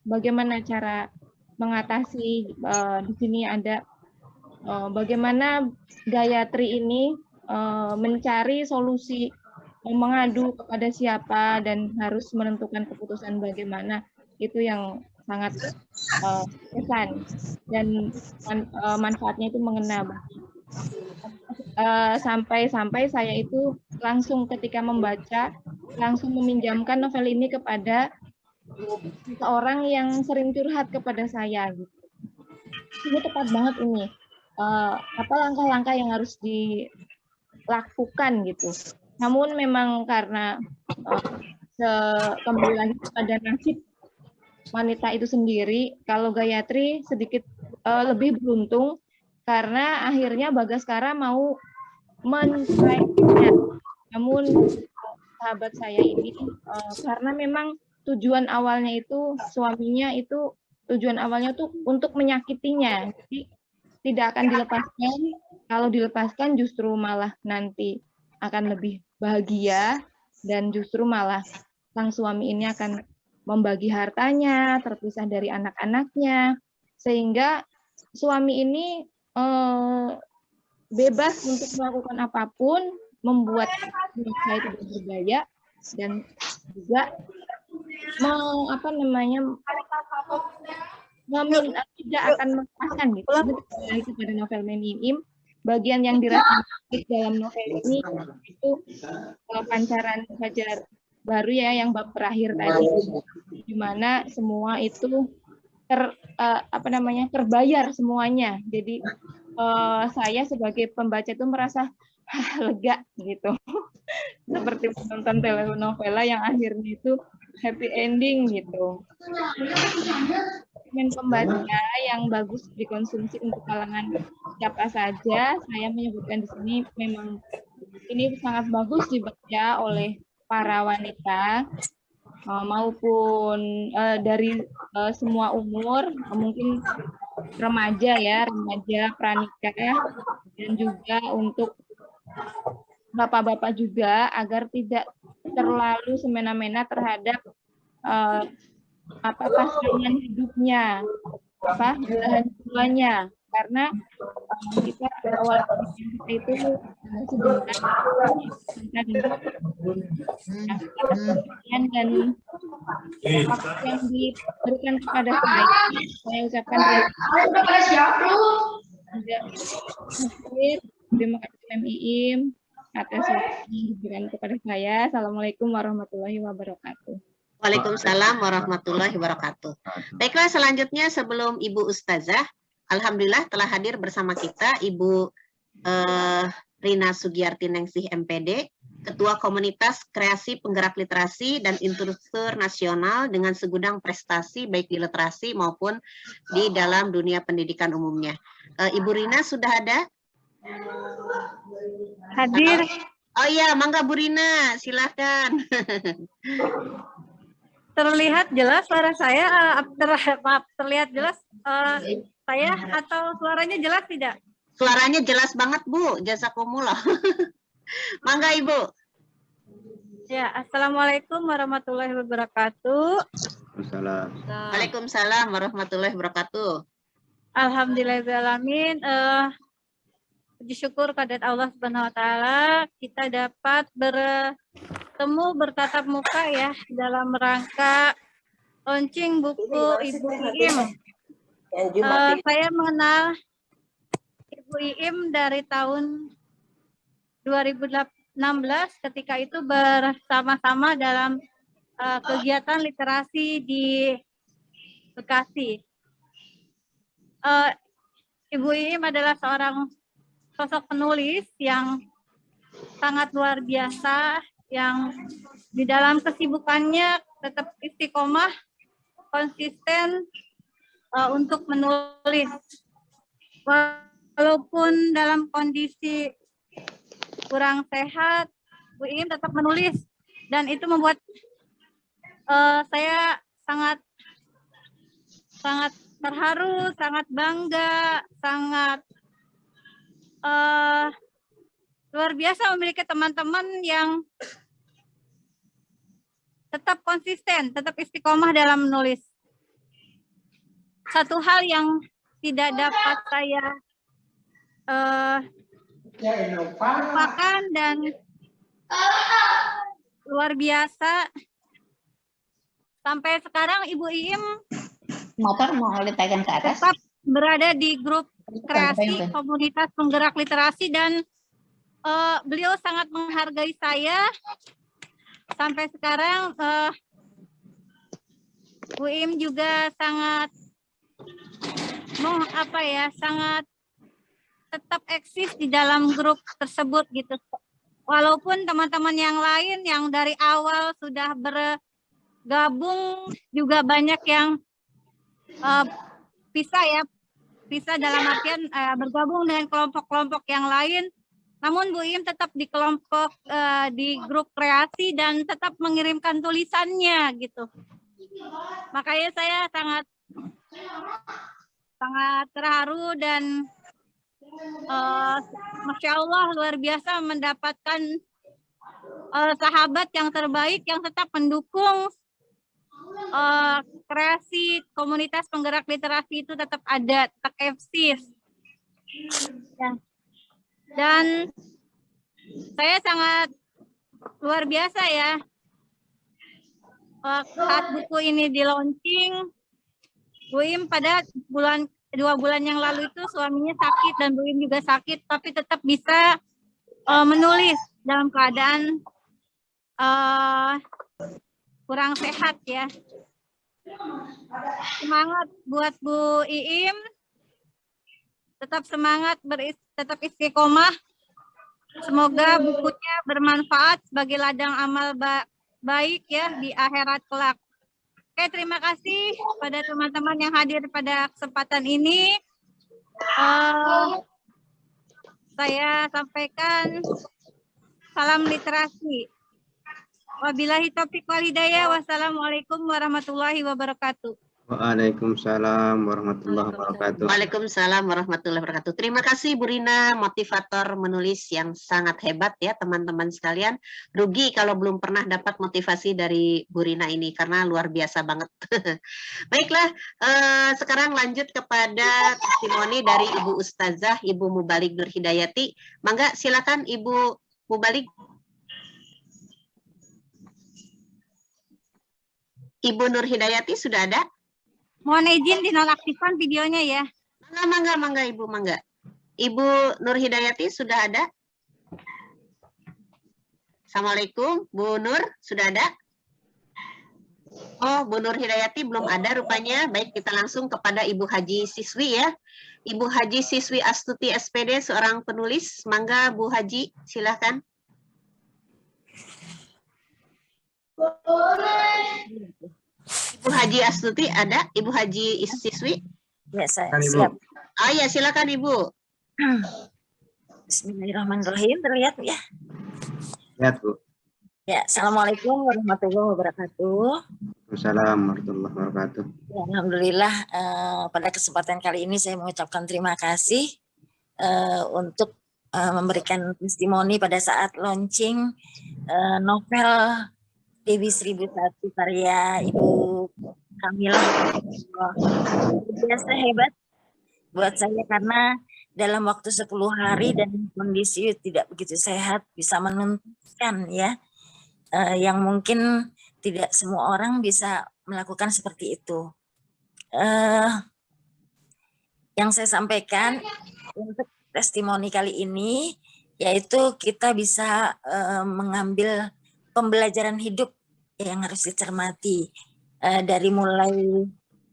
bagaimana cara mengatasi di sini ada bagaimana Gayatri ini mencari solusi, mengadu kepada siapa dan harus menentukan keputusan bagaimana, itu yang sangat kesan dan manfaatnya itu mengena. Sampai saya itu langsung ketika membaca langsung meminjamkan novel ini kepada seorang yang sering curhat kepada saya gitu. Ini tepat banget ini. Apa langkah-langkah yang harus dilakukan gitu. Namun memang karena kembali lagi pada nasib wanita itu sendiri, kalau Gayatri sedikit lebih beruntung karena akhirnya Bagaskara mau menceraikannya. Namun sahabat saya ini karena memang tujuan awalnya itu suaminya itu tujuan awalnya tuh untuk menyakitinya. Jadi tidak akan dilepaskan. Kalau dilepaskan justru malah nanti akan lebih bahagia dan justru malah sang suami ini akan membagi hartanya, terpisah dari anak-anaknya, sehingga suami ini bebas untuk melakukan apapun, membuat mereka itu berdaya dan juga tidak akan melepaskan gitu. Itu pada novel Meniim, bagian yang dirasa dalam novel ini itu pancaran fajar baru ya, yang bab terakhir tadi, di mana semua itu terbayar semuanya. Jadi saya sebagai pembaca itu merasa lega gitu. Seperti menonton telenovela yang akhirnya itu happy ending gitu. Segmen pembaca yang bagus dikonsumsi untuk kalangan siapa saja, saya menyebutkan di sini memang ini sangat bagus dibaca oleh para wanita maupun dari semua umur, mungkin remaja, pranikah, dan juga untuk bapak-bapak juga, agar tidak terlalu semena-mena terhadap pasangan hidupnya, belahan tuanya, karena kita awal itu sebenarnya dan waktu yang diberikan kepada saya ucapkan terima kasih MIIM atas waktu yang diberikan kepada saya. Assalamualaikum warahmatullahi wabarakatuh. Waalaikumsalam warahmatullahi wabarakatuh. Baiklah, selanjutnya sebelum Ibu Ustazah, alhamdulillah telah hadir bersama kita Ibu Rina Sugiyarti Ningsih MPD, Ketua Komunitas Kreasi Penggerak Literasi dan Instruktur Nasional dengan segudang prestasi baik di literasi maupun di dalam dunia pendidikan umumnya. Ibu Rina sudah ada? Hadir. Oh iya, mangga Bu Rina, silakan. Terlihat jelas suara saya, terlihat jelas saya atau suaranya jelas tidak? Suaranya jelas banget Bu, jazakumullah. Mangga Ibu. Ya, Assalamualaikum warahmatullahi wabarakatuh. Waalaikumsalam warahmatullahi wabarakatuh. Alhamdulillahirrahmanirrahim. Puji syukur kehadirat Allah Subhanahu wa taala, kita dapat bertemu bertatap muka ya dalam rangka launching buku Ibu Iim. Saya mengenal Ibu Iim dari tahun 2016 ketika itu bersama-sama dalam kegiatan literasi di Bekasi. Ibu Iim adalah seorang sosok penulis yang sangat luar biasa, yang di dalam kesibukannya tetap istiqomah, konsisten untuk menulis. Walaupun dalam kondisi kurang sehat, Bu Iim tetap menulis, dan itu membuat saya sangat terharu, sangat bangga, sangat luar biasa memiliki teman-teman yang tetap konsisten, tetap istiqomah dalam menulis. Satu hal yang tidak dapat saya lupakan dan luar biasa, sampai sekarang Ibu Iim motor mau letakkan ke atas, tetap berada di grup kreasi komunitas penggerak literasi, dan beliau sangat menghargai saya sampai sekarang. Bu Iim juga sangat sangat tetap eksis di dalam grup tersebut gitu. Walaupun teman-teman yang lain yang dari awal sudah bergabung juga banyak yang pisah dalam artian bergabung dengan kelompok-kelompok yang lain, namun Bu Im tetap di kelompok di grup kreasi dan tetap mengirimkan tulisannya gitu. Makanya saya sangat terharu dan Masya Allah luar biasa mendapatkan sahabat yang terbaik yang tetap mendukung kreasi komunitas penggerak literasi itu tetap ada, tetap eksis. Ya. Dan saya sangat luar biasa ya saat buku ini di launching. Bu Im pada 2 bulan yang lalu itu suaminya sakit dan Bu Im juga sakit, tapi tetap bisa menulis dalam keadaan kurang sehat ya. Semangat buat Bu Iim, tetap semangat, tetap istiqomah. Semoga bukunya bermanfaat sebagai ladang amal baik ya di akhirat kelak. Oke, terima kasih pada teman-teman yang hadir pada kesempatan ini. Saya sampaikan salam literasi. Wabillahi taufiq wal hidayah. Wassalamualaikum warahmatullahi wabarakatuh. Waalaikumsalam warahmatullahi wabarakatuh. Waalaikumsalam warahmatullahi wabarakatuh. Terima kasih Bu Rina, motivator menulis yang sangat hebat ya teman-teman sekalian. Rugi kalau belum pernah dapat motivasi dari Bu Rina ini karena luar biasa banget. Baiklah, sekarang lanjut kepada testimoni dari Ibu Ustazah, Ibu Mubalik Nur Hidayati. Mangga silakan Ibu Mubalik. Ibu Nur Hidayati sudah ada? Mohon izin dinonaktifkan videonya ya. Mangga Ibu, mangga. Ibu Nur Hidayati sudah ada? Assalamualaikum, Bu Nur, sudah ada? Oh, Bu Nur Hidayati belum ada rupanya. Baik, kita langsung kepada Ibu Haji Siswi ya. Ibu Haji Siswi Astuti SPD, seorang penulis. Mangga Bu Haji, silakan. Ibu Haji Astuti ada? Ibu Haji Siswi? Ya, saya Kan, Ibu. siap. Ah ya, silakan Ibu. Bismillahirrahmanirrahim. Terlihat ya? Lihat, Bu. Ya, Assalamualaikum warahmatullahi wabarakatuh. Assalamualaikum warahmatullahi wabarakatuh. Ya, Alhamdulillah pada kesempatan kali ini saya mengucapkan terima kasih untuk memberikan testimoni pada saat launching novel Dewi 1001 karya Ibu Kamilah. Biasa hebat buat saya karena dalam waktu 10 hari dan kondisi tidak begitu sehat bisa menuntaskan ya yang mungkin tidak semua orang bisa melakukan seperti itu. Yang saya sampaikan untuk testimoni kali ini yaitu kita bisa mengambil pembelajaran hidup yang harus dicermati dari mulai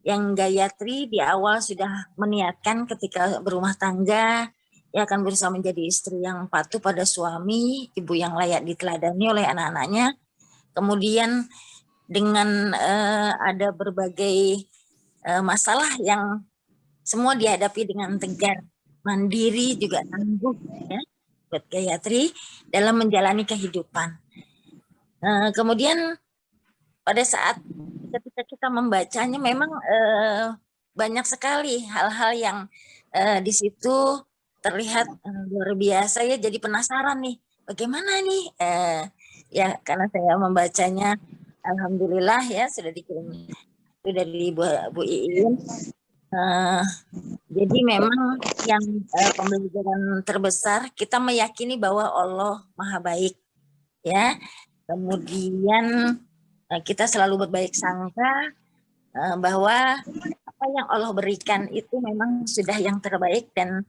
yang Gayatri di awal sudah meniatkan ketika berumah tangga ia akan berusaha menjadi istri yang patuh pada suami, ibu yang layak diteladani oleh anak-anaknya. Kemudian dengan ada berbagai masalah yang semua dihadapi dengan tegar, mandiri juga tangguh ya buat Gayatri dalam menjalani kehidupan. Kemudian pada saat ketika kita membacanya memang banyak sekali hal-hal yang di situ terlihat luar biasa ya, jadi penasaran nih bagaimana nih ya karena saya membacanya alhamdulillah ya sudah dikirim itu dari Bu Iin. Jadi memang yang pembelajaran terbesar kita meyakini bahwa Allah Maha Baik ya. Kemudian kita selalu berbaik sangka bahwa apa yang Allah berikan itu memang sudah yang terbaik dan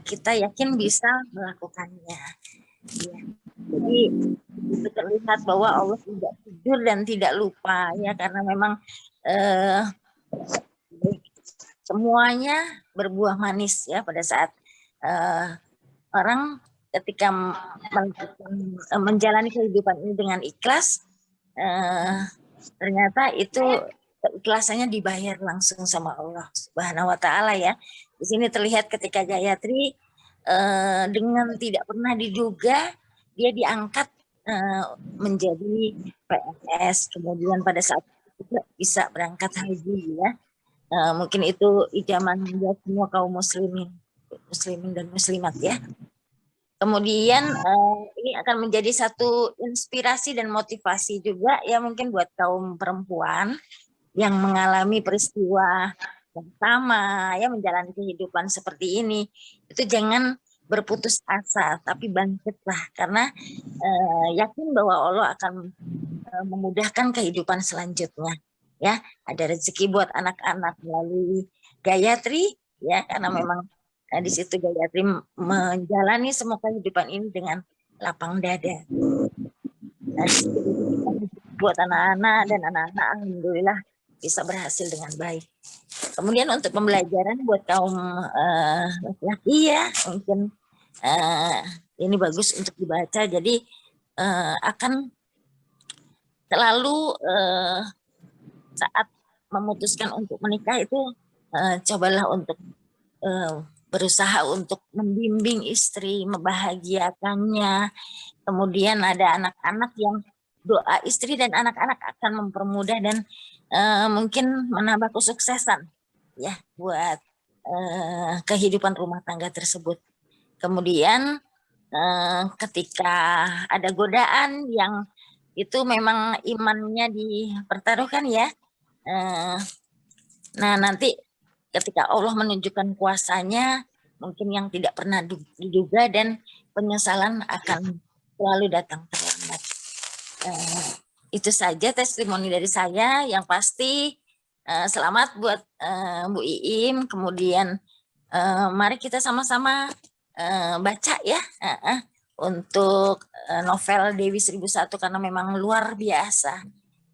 kita yakin bisa melakukannya. Ya. Jadi itu terlihat bahwa Allah tidak tidur dan tidak lupa ya karena memang semuanya berbuah manis ya pada saat orang ketika menjalani kehidupan ini dengan ikhlas, ternyata itu keikhlasannya dibayar langsung sama Allah Subhanahu wa Ta'ala ya. Di sini terlihat ketika Gayatri dengan tidak pernah diduga dia diangkat menjadi PNS, kemudian pada saat itu juga bisa berangkat haji ya. Mungkin itu idaman buat semua kaum muslimin dan muslimat ya. Kemudian ini akan menjadi satu inspirasi dan motivasi juga ya mungkin buat kaum perempuan yang mengalami peristiwa yang sama ya menjalani kehidupan seperti ini. Itu jangan berputus asa tapi bangkitlah karena yakin bahwa Allah akan memudahkan kehidupan selanjutnya. Ya, ada rezeki buat anak-anak melalui Gayatri ya karena memang di situ Gayatri menjalani semua kehidupan ini dengan lapang dada. Nah, buat anak-anak dan anak-anak alhamdulillah bisa berhasil dengan baik. Kemudian untuk pembelajaran buat kaum laki-laki ya mungkin ini bagus untuk dibaca. Jadi akan selalu saat memutuskan untuk menikah itu cobalah untuk berusaha untuk membimbing istri, membahagiakannya. Kemudian ada anak-anak yang doa istri dan anak-anak akan mempermudah dan mungkin menambah kesuksesan ya buat kehidupan rumah tangga tersebut. Kemudian ketika ada godaan yang itu memang imannya dipertaruhkan ya. Nah nanti ketika Allah menunjukkan kuasanya mungkin yang tidak pernah diduga dan penyesalan akan selalu datang terlambat. Itu saja testimoni dari saya. Yang pasti selamat buat Bu Iim. Kemudian mari kita sama-sama baca ya untuk novel Dewi 1001 karena memang luar biasa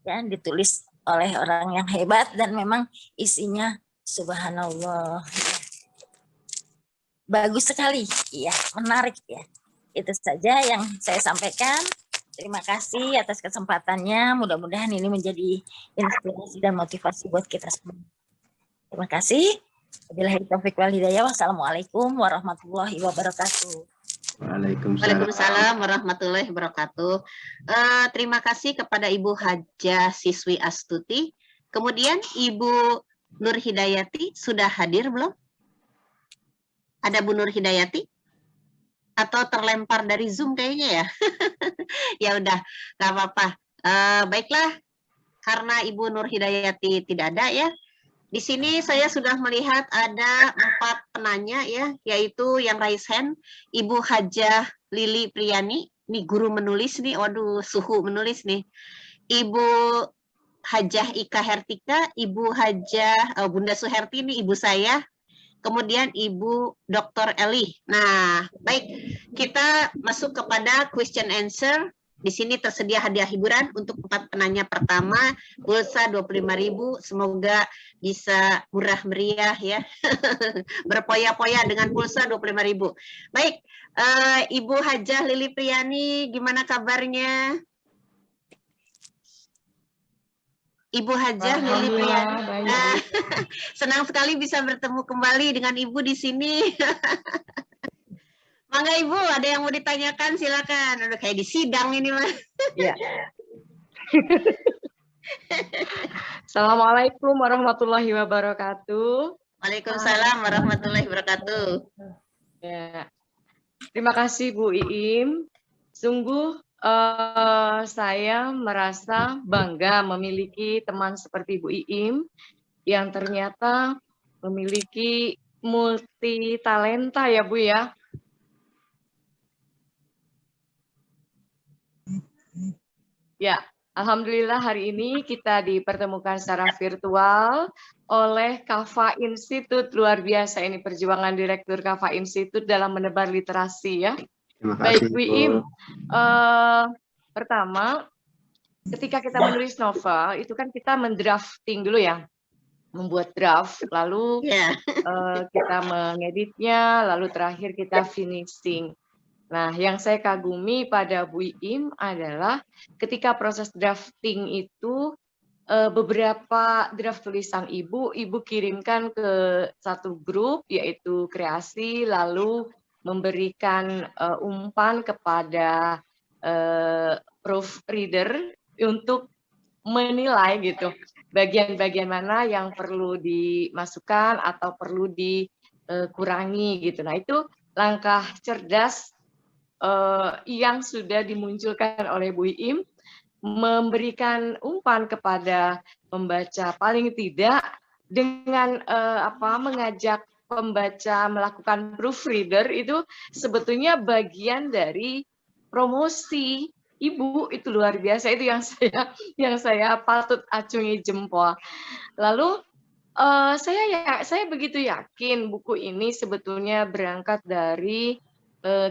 ya ditulis oleh orang yang hebat dan memang isinya subhanallah bagus sekali ya menarik ya. Itu saja yang saya sampaikan. Terima kasih atas kesempatannya. Mudah-mudahan ini menjadi inspirasi dan motivasi buat kita semua. Terima kasih. Wabillahi taufiq wal hidayah. Wassalamualaikum warahmatullahi wabarakatuh. Waalaikumsalam warahmatullahi wabarakatuh. Terima kasih kepada Ibu Hajah Siswi Astuti. Kemudian Ibu Nur Hidayati sudah hadir belum? Ada Bu Nur Hidayati? Atau terlempar dari Zoom kayaknya ya? Ya udah, nggak apa-apa. Baiklah, karena Ibu Nur Hidayati tidak ada ya. Di sini saya sudah melihat ada 4 penanya ya, yaitu yang raise hand, Ibu Hajah Lili Priani, nih guru menulis nih, waduh suhu menulis nih. Ibu Hajah Ika Hertika, Ibu Hajah Bunda Suherti nih ibu saya. Kemudian Ibu Dr. Eli. Nah, baik, kita masuk kepada question answer. Di sini tersedia hadiah hiburan untuk 4 penanya pertama, pulsa 25.000, semoga bisa murah meriah ya. Berpoya-poya dengan pulsa 25.000. Baik, Ibu Hajah Lili Priani, gimana kabarnya? Ibu Hajah Lili Priani. Senang sekali bisa bertemu kembali dengan Ibu di sini. Mangga Ibu, ada yang mau ditanyakan silakan. Udah kayak di sidang ini mah. Iya. Assalamualaikum warahmatullahi wabarakatuh. Waalaikumsalam warahmatullahi wabarakatuh. Ya. Terima kasih Bu Iim. Sungguh saya merasa bangga memiliki teman seperti Bu Iim yang ternyata memiliki multi talenta ya Bu ya. Ya, alhamdulillah hari ini kita dipertemukan secara virtual oleh Kafa Institute. Luar biasa ini perjuangan Direktur Kafa Institute dalam menebar literasi ya. Baik, Bu Iim. Pertama, ketika kita menulis novel, itu kan kita mendrafting dulu ya. Membuat draft, lalu kita mengeditnya, lalu terakhir kita finishing. Nah, yang saya kagumi pada Bu Iim adalah ketika proses drafting itu beberapa draft tulisan Ibu kirimkan ke satu grup yaitu kreasi, lalu memberikan umpan kepada proofreader untuk menilai gitu bagian-bagian mana yang perlu dimasukkan atau perlu dikurangi gitu. Nah, itu langkah cerdas yang sudah dimunculkan oleh Bu Iim, memberikan umpan kepada pembaca paling tidak dengan mengajak pembaca melakukan proofreader itu sebetulnya bagian dari promosi Ibu. Itu luar biasa, itu yang saya patut acungi jempol. Lalu saya begitu yakin buku ini sebetulnya berangkat dari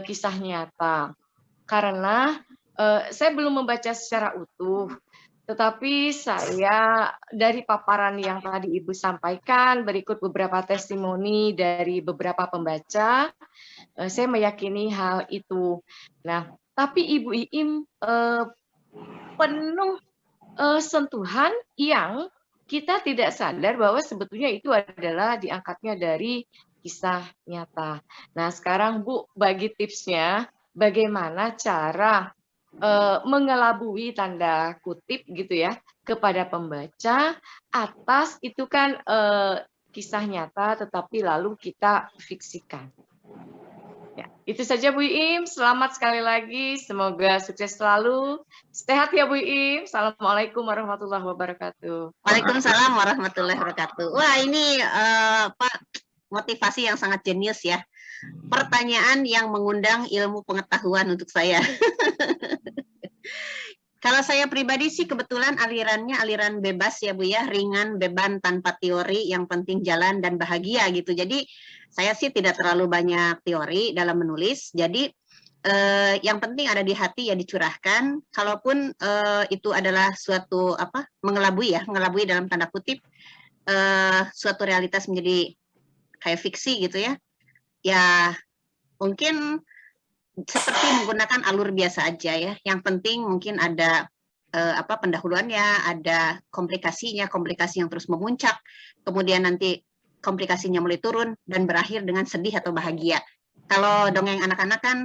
kisah nyata, karena saya belum membaca secara utuh, tetapi saya dari paparan yang tadi Ibu sampaikan, berikut beberapa testimoni dari beberapa pembaca, saya meyakini hal itu. Nah, tapi Ibu Iim penuh sentuhan yang kita tidak sadar bahwa sebetulnya itu adalah diangkatnya dari kisah nyata. Nah, sekarang Bu bagi tipsnya bagaimana cara mengelabui tanda kutip gitu ya kepada pembaca atas itu kan kisah nyata tetapi lalu kita fiksikan. Ya, itu saja Bu Iim. Selamat sekali lagi. Semoga sukses selalu. Sehat ya Bu Iim. Assalamualaikum warahmatullahi wabarakatuh. Waalaikumsalam warahmatullahi wabarakatuh. Wah, ini Pak, motivasi yang sangat jenius ya. Pertanyaan yang mengundang ilmu pengetahuan untuk saya. Kalau saya pribadi sih kebetulan alirannya aliran bebas ya Bu ya, ringan, beban, tanpa teori, yang penting jalan dan bahagia gitu. Jadi saya sih tidak terlalu banyak teori dalam menulis. Jadi yang penting ada di hati ya dicurahkan. Kalaupun itu adalah suatu mengelabui ya, mengelabui dalam tanda kutip suatu realitas menjadi kayak fiksi gitu ya. Ya mungkin seperti menggunakan alur biasa aja ya. Yang penting mungkin ada pendahuluannya, ada komplikasinya, komplikasi yang terus memuncak, kemudian nanti komplikasinya mulai turun dan berakhir dengan sedih atau bahagia. Kalau dongeng anak-anak kan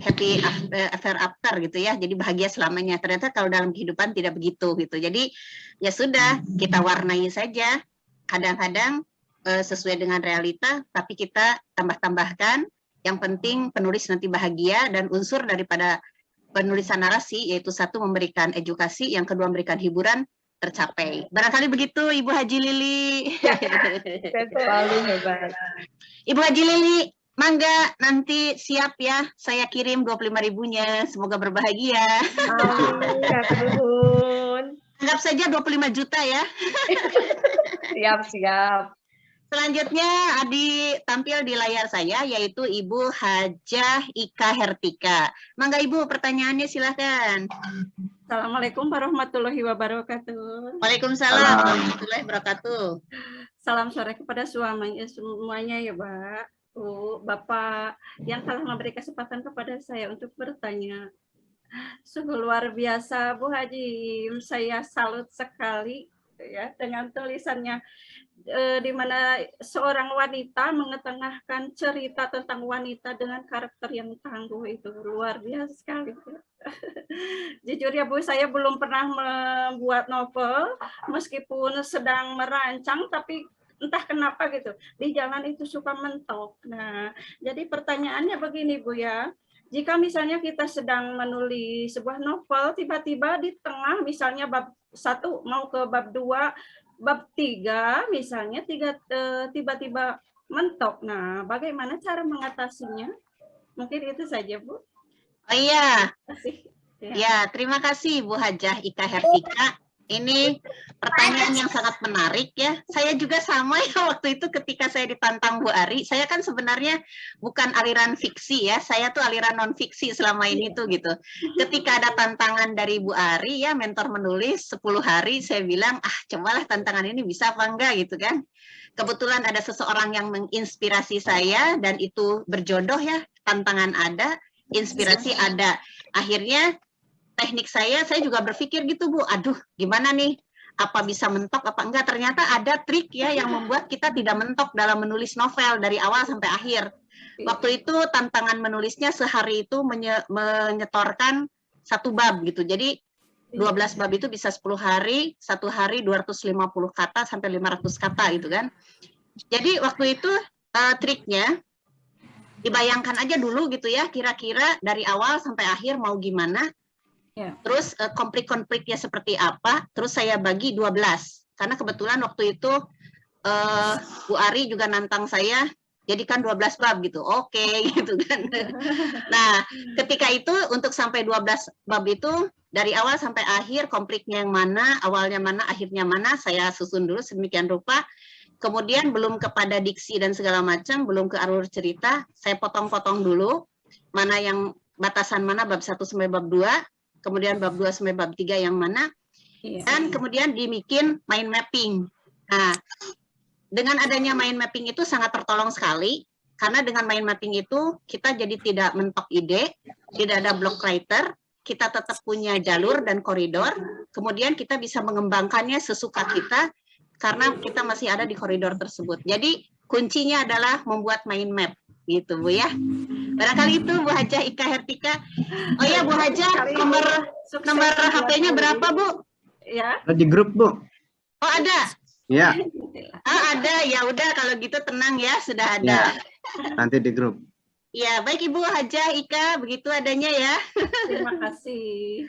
happy ever after gitu ya, jadi bahagia selamanya. Ternyata kalau dalam kehidupan tidak begitu gitu. Jadi ya sudah, kita warnai saja. Kadang-kadang sesuai dengan realita, tapi kita tambah-tambahkan. Yang penting penulis nanti bahagia, dan unsur daripada penulisan narasi yaitu satu memberikan edukasi, yang kedua memberikan hiburan tercapai. Barangkali begitu Ibu Haji Lili. Selalu hebat. Ibu Haji Lili, mangga nanti siap ya, saya kirim 25.000-nya. Semoga berbahagia. Amin. Anggap saja 25 juta ya. Siap. Selanjutnya Adi tampil di layar saya, yaitu Ibu Hajah Ika Hertika. Mangga Ibu, pertanyaannya silahkan. Assalamualaikum warahmatullahi wabarakatuh. Waalaikumsalam warahmatullahi wabarakatuh. Salam sore kepada suaminya semuanya ya Pak, Bu, Bapak yang telah memberi kesempatan kepada saya untuk bertanya. Sungguh luar biasa Bu Haji, saya salut sekali ya dengan tulisannya. Di mana seorang wanita mengetengahkan cerita tentang wanita dengan karakter yang tangguh, itu luar biasa sekali. Jujur ya Bu, saya belum pernah membuat novel, meskipun sedang merancang, tapi entah kenapa gitu, di jalan itu suka mentok. Nah, jadi pertanyaannya begini Bu ya, jika misalnya kita sedang menulis sebuah novel, tiba-tiba di tengah misalnya bab 1 mau ke bab 2, bab 3 misalnya tiba-tiba mentok. Nah, bagaimana cara mengatasinya? Mungkin itu saja, Bu. Oh iya. Ya, terima kasih Bu Hajah Ika Hertika. Ini pertanyaan yang sangat menarik ya. Saya juga sama ya waktu itu ketika saya ditantang Bu Ari. Saya kan sebenarnya bukan aliran fiksi ya. Saya tuh aliran non fiksi selama ini tuh gitu. Ketika ada tantangan dari Bu Ari ya, mentor menulis 10 hari, saya bilang cobalah tantangan ini bisa apa enggak gitu kan. Kebetulan ada seseorang yang menginspirasi saya dan itu berjodoh ya. Tantangan ada, inspirasi ada. Akhirnya teknik saya juga berpikir gitu Bu, aduh gimana nih, apa bisa mentok apa enggak. Ternyata ada trik ya yang membuat kita tidak mentok dalam menulis novel dari awal sampai akhir. Waktu itu tantangan menulisnya sehari itu menyetorkan 1 bab gitu. Jadi 12 bab itu bisa 10 hari, 1 hari 250 kata sampai 500 kata gitu kan. Jadi waktu itu triknya dibayangkan aja dulu gitu ya, kira-kira dari awal sampai akhir mau gimana. Terus konflik-konfliknya seperti apa, terus saya bagi 12. Karena kebetulan waktu itu Bu Ari juga nantang saya, jadikan 12 bab gitu. Oke, gitu kan. Nah, ketika itu untuk sampai 12 bab itu, dari awal sampai akhir konfliknya yang mana, awalnya mana, akhirnya mana, saya susun dulu sedemikian rupa. Kemudian belum kepada diksi dan segala macam, belum ke alur cerita, saya potong-potong dulu, mana yang batasan mana, bab 1 sampai bab 2, kemudian bab 2 sampai bab 3 yang mana, dan kemudian dibikin mind mapping. Nah, dengan adanya mind mapping itu sangat tertolong sekali, karena dengan mind mapping itu kita jadi tidak mentok ide, tidak ada block writer, kita tetap punya jalur dan koridor, kemudian kita bisa mengembangkannya sesuka kita, karena kita masih ada di koridor tersebut. Jadi kuncinya adalah membuat mind map, gitu Bu ya. Barangkali itu Bu Hajah Ika Hertika. Oh ya Bu Hajah, nomor HP-nya berapa Bu? Ya. Di grup Bu. Oh ada. Ya. Ada, ya udah kalau gitu tenang ya, sudah ada. Ya. Nanti di grup. Ya, baik Ibu Hajah Ika, begitu adanya ya. Terima kasih.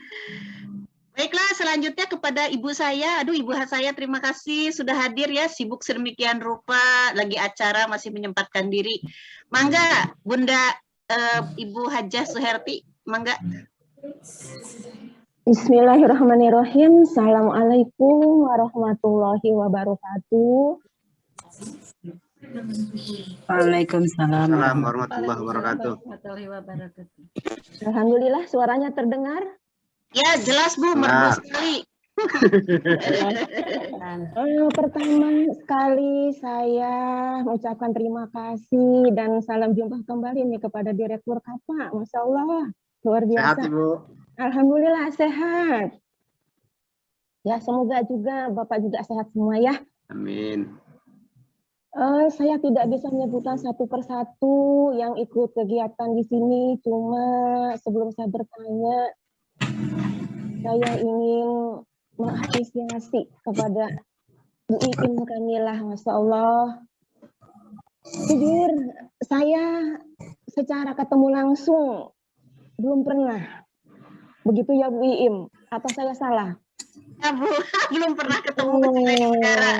Baiklah, selanjutnya kepada ibu saya. Aduh, ibu saya terima kasih sudah hadir ya, sibuk sedemikian rupa, lagi acara masih menyempatkan diri. Mangga, Bunda Ibu Hajah Suherti, mangga. Bismillahirrahmanirrahim. Assalamualaikum warahmatullahi wabarakatuh. Waalaikumsalam warahmatullahi wabarakatuh. Alhamdulillah suaranya terdengar. Ya, jelas Bu, merdu sekali. Pertama sekali saya mengucapkan terima kasih dan salam jumpa kembali nih kepada Direktur KAPA. Masya Allah, luar biasa. Sehat Ibu. Alhamdulillah sehat. Ya, semoga juga Bapak juga sehat semua ya. Amin. Saya tidak bisa menyebutkan satu persatu yang ikut kegiatan di sini, cuma sebelum saya bertanya, saya ingin mengapresiasi kepada Bu Iim Kamilah, Masya Allah. Jujur, saya secara ketemu langsung belum pernah. Begitu ya Bu Iim, apa saya salah? Ya Bu, belum pernah ketemu di udara.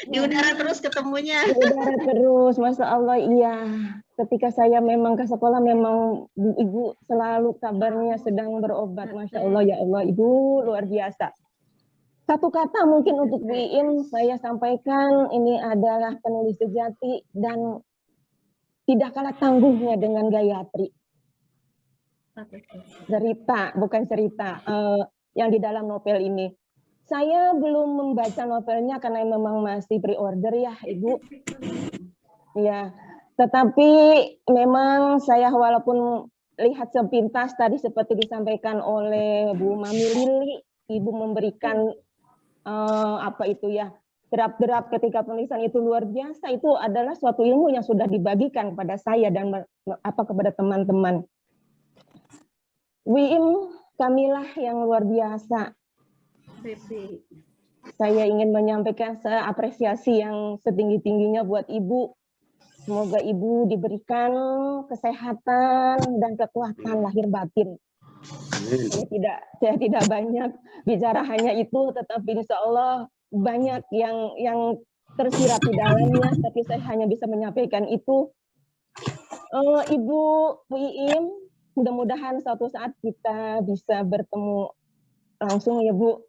Di udara terus ketemunya. Di udara terus, Masya Allah, iya. Ketika saya memang ke sekolah, memang Ibu selalu kabarnya sedang berobat. Masya Allah, ya Allah, Ibu luar biasa. Satu kata mungkin untuk Bu Iim, saya sampaikan ini adalah penulis sejati dan tidak kalah tangguhnya dengan Gayatri. Cerita, bukan cerita, yang di dalam novel ini. Saya belum membaca novelnya karena memang masih pre-order ya, Ibu. Ya, tetapi memang saya walaupun lihat sepintas tadi seperti disampaikan oleh Bu Mami Lili, Ibu memberikan apa itu ya, derap-derap ketika penulisan itu luar biasa. Itu adalah suatu ilmu yang sudah dibagikan kepada saya dan kepada teman-teman. Iim Kamilah yang luar biasa. Saya ingin menyampaikan apresiasi yang setinggi-tingginya buat Ibu. Semoga Ibu diberikan kesehatan dan kekuatan lahir batin. Saya tidak banyak bicara hanya itu, tetapi insya Allah banyak yang tersirat di dalamnya, tapi saya hanya bisa menyampaikan itu. Ibu Iim, mudah-mudahan suatu saat kita bisa bertemu langsung ya Bu.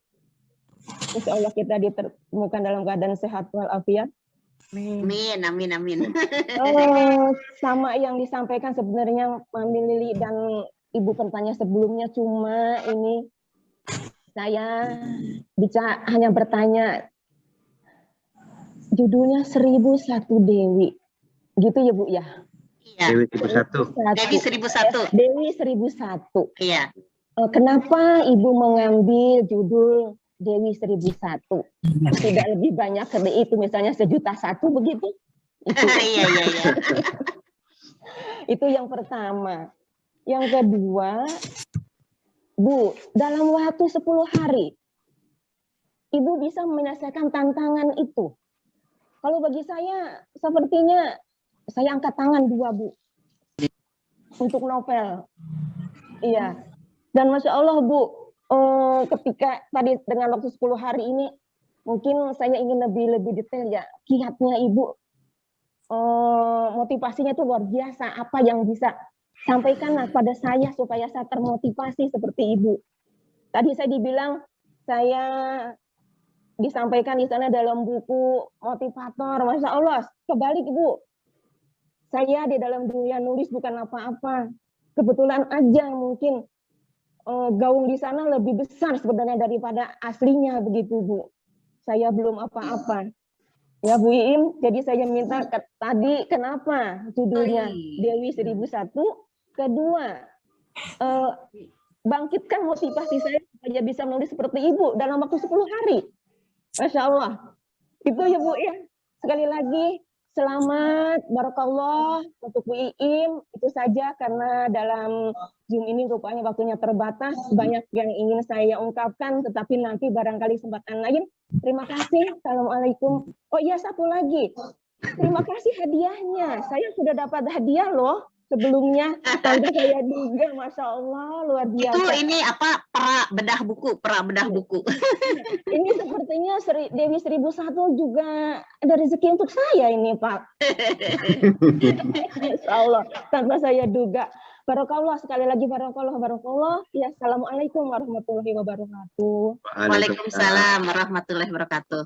Insya Allah kita ditemukan dalam keadaan sehat walafiat. Amin, amin, amin. Sama yang disampaikan sebenarnya Mami Lili dan Ibu bertanya sebelumnya, cuma ini saya hanya bertanya, judulnya 1001 Dewi, gitu ya Bu ya? Iya. Dewi 1001. Dewi 1001. Dewi 1001. Iya. Kenapa Ibu mengambil judul Dewi 1001? Tidak lebih banyak seperti itu, misalnya 1.000.001 begitu? Iya, iya, iya. Itu yang pertama. Yang kedua, Bu, dalam waktu 10 hari, Ibu bisa menyelesaikan tantangan itu. Kalau bagi saya, sepertinya saya angkat tangan 2, Bu. Untuk novel. Iya. Dan Masya Allah, Bu, ketika tadi dengan waktu 10 hari ini, mungkin saya ingin lebih detail ya. Kiatnya Ibu, motivasinya itu luar biasa. Apa yang bisa sampaikan pada saya supaya saya termotivasi seperti Ibu. Tadi saya dibilang, saya disampaikan di sana dalam buku motivator. Masya Allah, kebalik Ibu. Saya di dalam dunia nulis bukan apa-apa. Kebetulan aja mungkin gaung di sana lebih besar sebenarnya daripada aslinya begitu Bu. Saya belum apa-apa. Ya Bu Iim, jadi saya minta tadi kenapa judulnya Dewi 1001. Kedua, bangkitkan motivasi saya supaya bisa menulis seperti Ibu dalam waktu 10 hari. Masya Allah. Itu ya Bu ya. Sekali lagi, selamat, barakallah untuk Bu Iim. Itu saja karena dalam Zoom ini rupanya waktunya terbatas. Banyak yang ingin saya ungkapkan, tetapi nanti barangkali kesempatan lain. Terima kasih. Assalamualaikum. Oh iya, satu lagi. Terima kasih hadiahnya. Saya sudah dapat hadiah loh sebelumnya. Tante saya juga, Masya Allah, luar biasa. Itu ini apa, perak bedah buku. Ini sepertinya Dewi 1001 juga ada rezeki untuk saya ini, Pak. Insya Allah, tanpa saya duga. Barakallah, sekali lagi barakallah. Ya, assalamualaikum warahmatullahi wabarakatuh. Waalaikumsalam warahmatullahi wabarakatuh.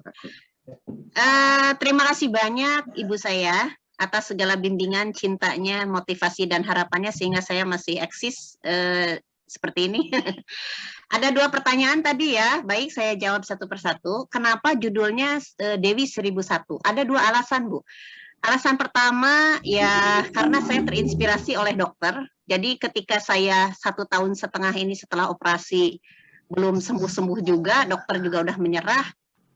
Terima kasih banyak Ibu saya atas segala bimbingan, cintanya, motivasi, dan harapannya sehingga saya masih eksis seperti ini. Ada 2 pertanyaan tadi ya, baik saya jawab satu persatu. Kenapa judulnya Dewi 1001? Ada 2 alasan Bu. Alasan pertama ya karena saya terinspirasi oleh dokter. Jadi ketika saya 1,5 tahun ini setelah operasi belum sembuh-sembuh juga, dokter juga udah menyerah.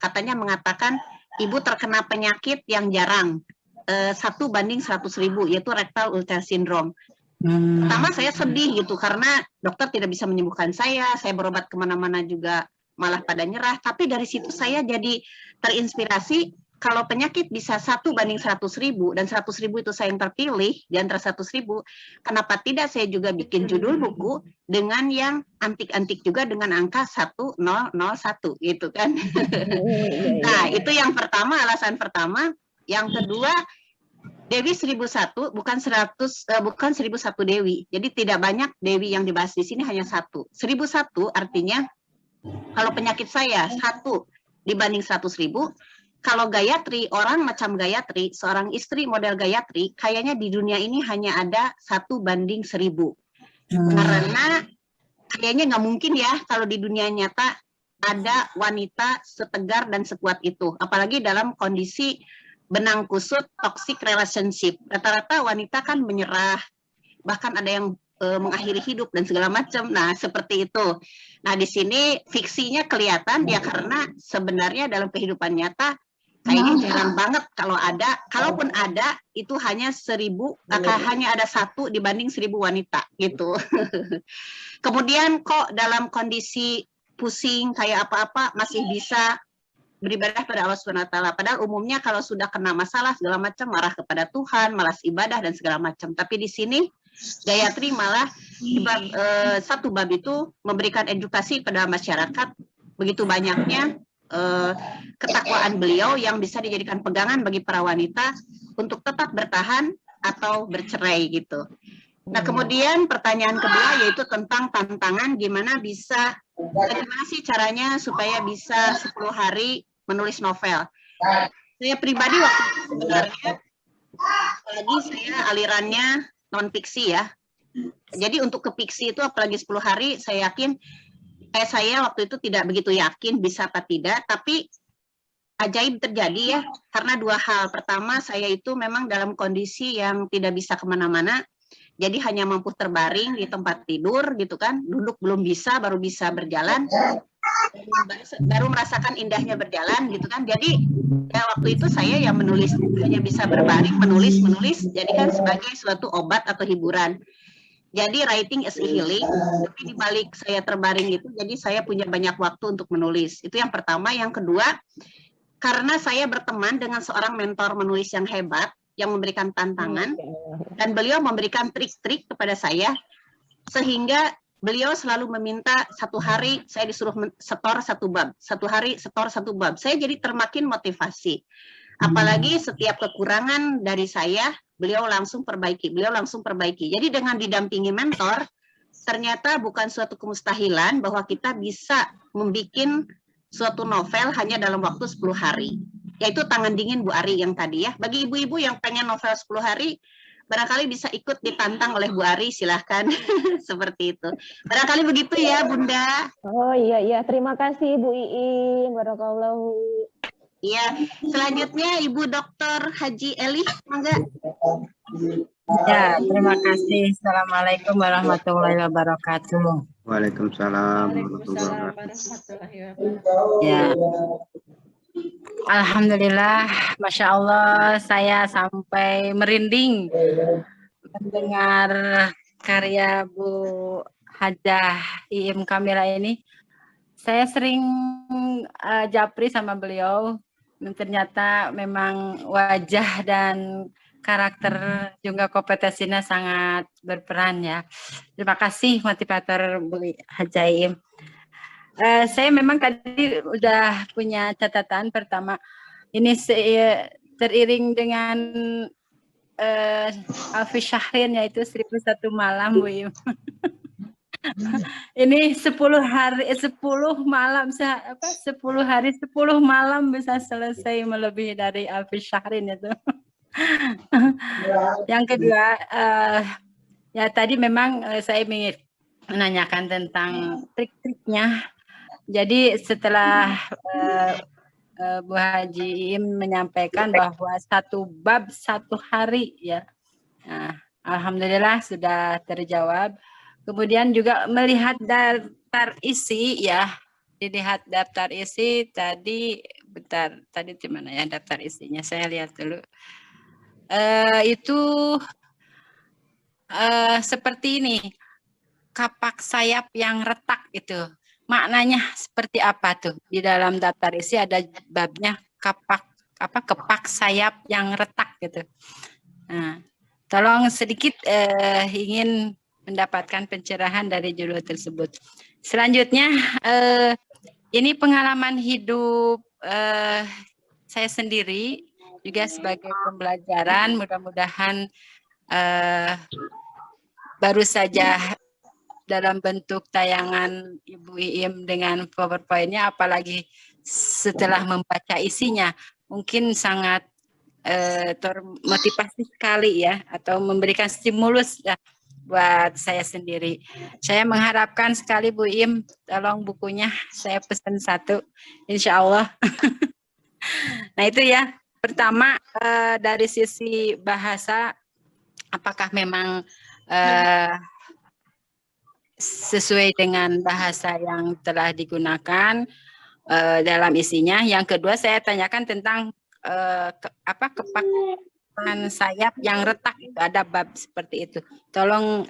Katanya mengatakan Ibu terkena penyakit yang jarang. 1/100.000 yaitu rectal ulcer syndrome. Pertama saya sedih gitu karena dokter tidak bisa menyembuhkan saya berobat kemana-mana juga malah pada nyerah. Tapi dari situ saya jadi terinspirasi kalau penyakit bisa 1/100.000 dan 100.000 itu saya yang terpilih di antara 100.000, kenapa tidak saya juga bikin judul buku dengan yang antik-antik juga dengan angka 1001 gitu kan. Nah itu yang pertama, alasan pertama. Yang kedua, Dewi 1001 bukan 1001 Dewi. Jadi tidak banyak Dewi yang dibahas di sini, hanya 1. 1001 artinya kalau penyakit saya 1 dibanding 100.000. Kalau Gayatri, orang macam Gayatri, seorang istri model Gayatri, kayaknya di dunia ini hanya ada 1/1000. Karena kayaknya nggak mungkin ya kalau di dunia nyata ada wanita setegar dan sekuat itu. Apalagi dalam kondisi benang kusut toxic relationship. Rata-rata wanita kan menyerah, bahkan ada yang mengakhiri hidup dan segala macam. Nah, seperti itu. Nah, di sini fiksinya kelihatan ya karena sebenarnya dalam kehidupan nyata kayaknya jarang banget kalau ada. Kalaupun ada, itu hanya 1000, hanya ada 1 dibanding 1000 wanita gitu. Kemudian kok dalam kondisi pusing kayak apa-apa masih bisa beribadah pada Allah SWT. Padahal umumnya kalau sudah kena masalah segala macam marah kepada Tuhan, malas ibadah dan segala macam. Tapi di sini Gayatri malah di bab, 1 bab itu memberikan edukasi pada masyarakat begitu banyaknya ketakwaan beliau yang bisa dijadikan pegangan bagi para wanita untuk tetap bertahan atau bercerai gitu. Nah kemudian pertanyaan kedua yaitu tentang tantangan bagaimana sih caranya supaya bisa 10 hari menulis novel. Saya pribadi waktu itu sebenarnya apalagi saya alirannya non fiksi ya. Jadi untuk ke fiksi itu apalagi 10 hari saya yakin saya waktu itu tidak begitu yakin bisa apa tidak, tapi ajaib terjadi ya karena 2 hal. Pertama saya itu memang dalam kondisi yang tidak bisa kemana-mana. Jadi hanya mampu terbaring di tempat tidur gitu kan, duduk belum bisa, baru bisa berjalan. baru merasakan indahnya berjalan gitu kan. Jadi ya waktu itu saya yang menulis, hanya bisa berbaring menulis, jadikan sebagai suatu obat atau hiburan. Jadi writing is a healing, tapi di balik saya terbaring itu, jadi saya punya banyak waktu untuk menulis. Itu yang pertama. Yang kedua, karena saya berteman dengan seorang mentor menulis yang hebat, yang memberikan tantangan, dan beliau memberikan trik-trik kepada saya, sehingga beliau selalu meminta satu hari saya disuruh setor satu bab, satu hari setor satu bab. Saya jadi termakin motivasi. Apalagi setiap kekurangan dari saya, beliau langsung perbaiki, Jadi dengan didampingi mentor, ternyata bukan suatu kemustahilan bahwa kita bisa membuat suatu novel hanya dalam waktu 10 hari. Yaitu Tangan Dingin Bu Ari yang tadi ya. Bagi ibu-ibu yang pengen novel 10 hari, barangkali bisa ikut ditantang oleh Bu Ari, silahkan. Seperti itu. Barangkali begitu ya, Bunda. Oh iya, terima kasih Bu Iim, barakallahu. Iya, selanjutnya Ibu Dr. Haji Eli, mangga. Ya, terima kasih. Assalamualaikum warahmatullahi wabarakatuh. Waalaikumsalam warahmatullahi wabarakatuh. Ya. Alhamdulillah, Masya Allah, saya sampai merinding mendengar karya Bu Hajah Iim Kamila ini. Saya sering japri sama beliau, dan ternyata memang wajah dan karakter juga kompetensinya sangat berperan ya. Terima kasih motivator Bu Hajah Iim. Saya memang tadi udah punya catatan. Pertama, ini teriring dengan Alfi Syahrin, yaitu 1001 malam Bu Iim. Ini 10 hari 10 malam 10 hari 10 malam bisa selesai melebihi dari Alfi Syahrin itu. Yang kedua, ya tadi memang saya ingin menanyakan tentang trik-triknya. Jadi setelah Bu Haji Iim menyampaikan bahwa satu bab 1 hari ya, nah, alhamdulillah sudah terjawab. Kemudian juga melihat daftar isi ya, dilihat daftar isi tadi, bentar, tadi di mana ya daftar isinya, saya lihat dulu. Itu seperti ini, kapak sayap yang retak itu. Maknanya seperti apa tuh? Di dalam daftar isi ada babnya kepak sayap yang retak gitu. Nah, tolong sedikit ingin mendapatkan pencerahan dari judul tersebut. Selanjutnya, ini pengalaman hidup saya sendiri juga sebagai pembelajaran. Mudah-mudahan baru saja dalam bentuk tayangan Ibu Iim dengan PowerPoint-nya, apalagi setelah membaca isinya, mungkin sangat termotivasi sekali ya, atau memberikan stimulus ya buat saya sendiri. Saya mengharapkan sekali Bu Iim, tolong bukunya saya pesan 1, insya Allah. Nah itu ya, pertama dari sisi bahasa, apakah memang sesuai dengan bahasa yang telah digunakan dalam isinya. Yang kedua saya tanyakan tentang kepakan sayap yang retak, itu ada bab seperti itu. Tolong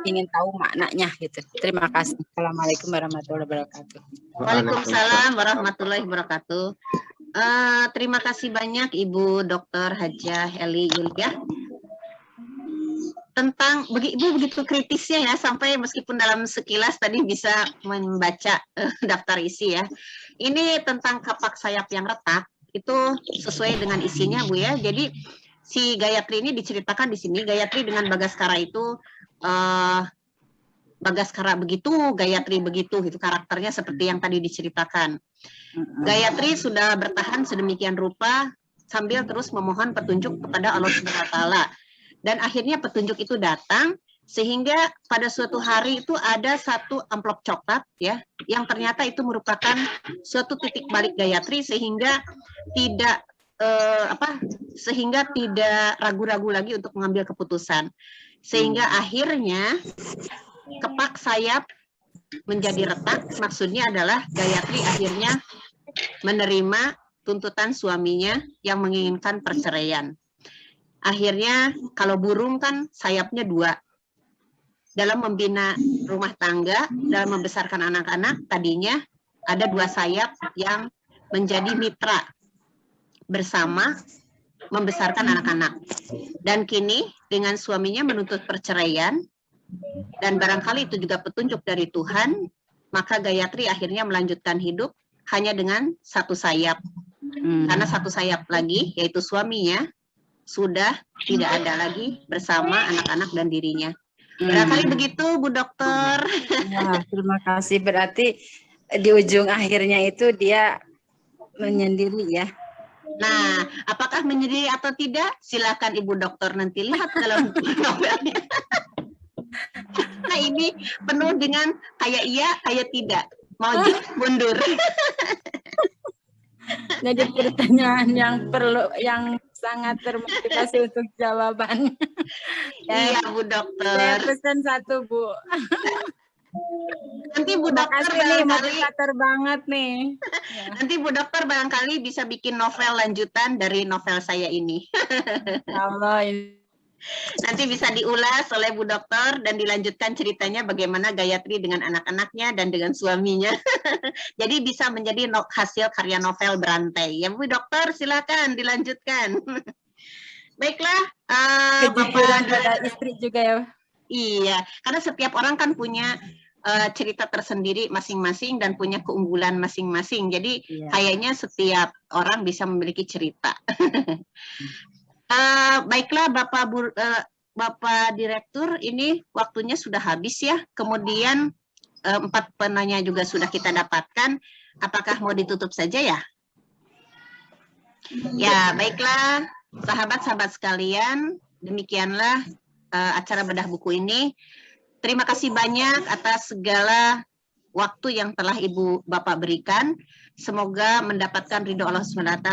ingin tahu maknanya gitu. Terima kasih. Assalamualaikum warahmatullahi wabarakatuh. Waalaikumsalam warahmatullahi wabarakatuh. Terima kasih banyak Ibu Dr. Hajah Eli Yulia. Tentang Ibu begitu kritisnya ya, sampai meskipun dalam sekilas tadi bisa membaca daftar isi ya. Ini tentang kapak sayap yang retak. Itu sesuai dengan isinya Bu ya. Jadi si Gayatri ini diceritakan di sini, Gayatri dengan Bagaskara itu Bagaskara begitu, Gayatri begitu, gitu karakternya seperti yang tadi diceritakan. Gayatri sudah bertahan sedemikian rupa sambil terus memohon petunjuk kepada Allah Subhanahu wa taala. Dan akhirnya petunjuk itu datang, sehingga pada suatu hari itu ada satu amplop coklat ya, yang ternyata itu merupakan suatu titik balik Gayatri, sehingga tidak ragu-ragu lagi untuk mengambil keputusan. Sehingga akhirnya kepak sayap menjadi retak, maksudnya adalah Gayatri akhirnya menerima tuntutan suaminya yang menginginkan perceraian. Akhirnya kalau burung kan sayapnya 2. Dalam membina rumah tangga, dalam membesarkan anak-anak, tadinya ada 2 sayap yang menjadi mitra bersama membesarkan anak-anak. Dan kini dengan suaminya menuntut perceraian, dan barangkali itu juga petunjuk dari Tuhan, maka Gayatri akhirnya melanjutkan hidup hanya dengan 1 sayap. Karena 1 sayap lagi, yaitu suaminya, sudah tidak ada lagi bersama anak-anak dan dirinya. Barangkali begitu, Bu Dokter. Wah, terima kasih. Berarti di ujung akhirnya itu dia menyendiri ya. Nah, apakah menyendiri atau tidak? Silakan Ibu Dokter nanti lihat dalam novelnya. Nah, ini penuh dengan kayak iya, kayak tidak. Maju, mundur. Jadi pertanyaan yang yang sangat termotivasi untuk jawabannya. Iya, Bu Dokter. Saya pesan 1, Bu. Nanti Bu Dokter barangkali banget nih. Nanti Bu Dokter barangkali bisa bikin novel lanjutan dari novel saya ini. Allah. Nanti bisa diulas oleh Bu Dokter dan dilanjutkan ceritanya bagaimana Gayatri dengan anak-anaknya dan dengan suaminya. Jadi bisa menjadi hasil karya novel berantai. Ya Bu Dokter, silakan dilanjutkan. Baiklah, Kejujuran pada istri juga ya. Iya, karena setiap orang kan punya cerita tersendiri masing-masing dan punya keunggulan masing-masing. Jadi kayaknya setiap orang bisa memiliki cerita. Baiklah Bapak Direktur, ini waktunya sudah habis ya. Kemudian 4 penanya juga sudah kita dapatkan. Apakah mau ditutup saja ya? Ya, baiklah sahabat-sahabat sekalian, demikianlah acara bedah buku ini. Terima kasih banyak atas segala waktu yang telah Ibu Bapak berikan. Semoga mendapatkan ridho Allah SWT.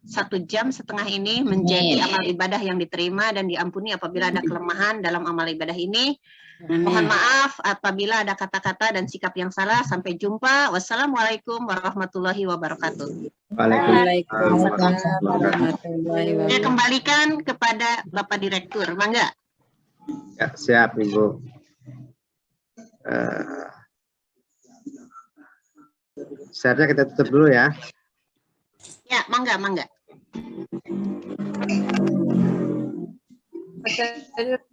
1,5 jam ini menjadi amal ibadah yang diterima dan diampuni apabila ada kelemahan dalam amal ibadah ini. Mohon maaf apabila ada kata-kata dan sikap yang salah. Sampai jumpa. Wassalamualaikum warahmatullahi wabarakatuh. Waalaikumsalam warahmatullahi wabarakatuh. Saya kembalikan kepada Bapak Direktur. Mangga. Ya, siap Ibu. Share-nya kita tutup dulu ya. Ya, mangga.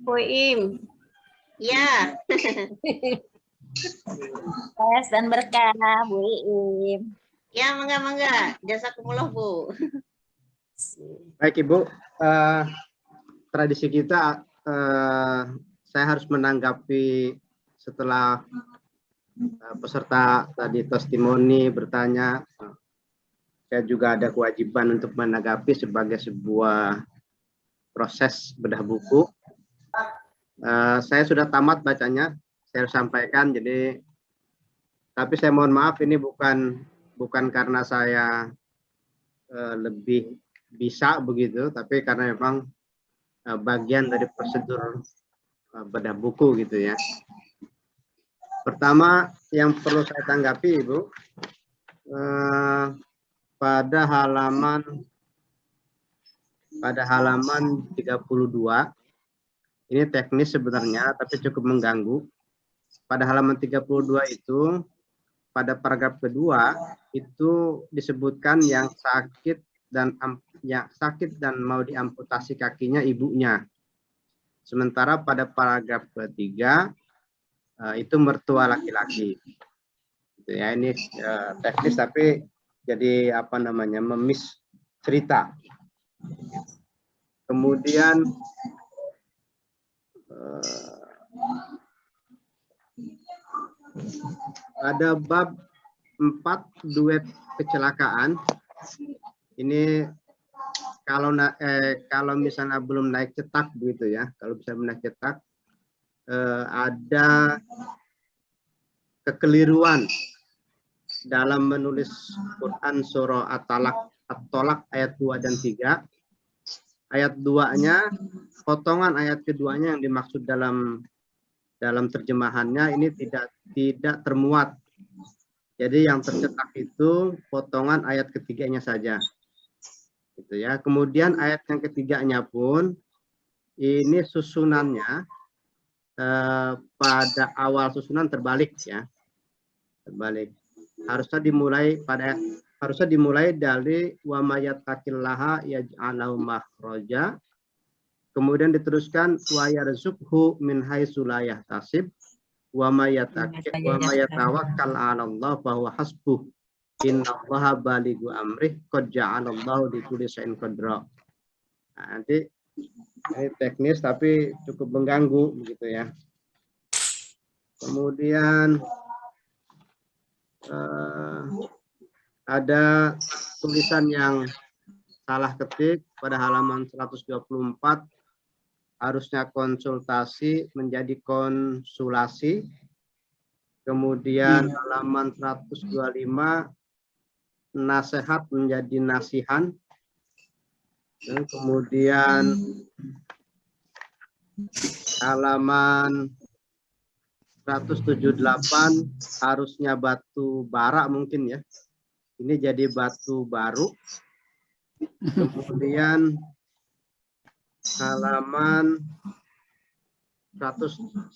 Bu Im. Ya. Sukses dan berkah, Bu Im. Ya, mangga. Jazakumullah, Bu. Baik Ibu, tradisi kita saya harus menanggapi setelah peserta tadi testimoni bertanya. Saya juga ada kewajiban untuk menanggapi sebagai sebuah proses bedah buku. Saya sudah tamat bacanya, saya sampaikan. Jadi, tapi saya mohon maaf ini bukan karena saya lebih bisa begitu, tapi karena memang bagian dari prosedur bedah buku gitu ya. Pertama yang perlu saya tanggapi Ibu, pada halaman 32, ini teknis sebenarnya tapi cukup mengganggu. Pada halaman 32 itu, pada paragraf kedua itu disebutkan yang sakit dan mau diamputasi kakinya ibunya. Sementara pada paragraf ketiga itu mertua laki-laki. Ya, ini teknis tapi jadi memis cerita. Kemudian ada bab 4 duet kecelakaan. Ini kalau misalnya belum naik cetak begitu ya, kalau bisa naik cetak ada kekeliruan dalam menulis Quran surah At-Tolak ayat 2 dan 3. Ayat 2-nya, potongan ayat keduanya yang dimaksud dalam dalam terjemahannya ini tidak termuat. Jadi yang tercetak itu potongan ayat ketiganya saja. Gitu ya. Kemudian ayat yang ketiganya pun ini susunannya pada awal susunan terbalik ya. Terbalik. Harusnya dimulai dari wa mayattaqillaha yaj'alahu makhraja. Kemudian diteruskan wa yarzuqhu min haitsu la yahtasib wa mayatawakkal 'ala Allah fa huwa hasbuh. Innallaha balighu amrih qad ja'alallahu likulli syai'in qadra. Nah, nanti ini teknis tapi cukup mengganggu begitu ya. Kemudian ada tulisan yang salah ketik pada halaman 124, harusnya konsultasi menjadi konsulasi. Kemudian halaman 125 nasihat menjadi nasihan. Dan kemudian halaman 178 harusnya batu bara mungkin ya. Ini jadi batu baru. Kemudian halaman 181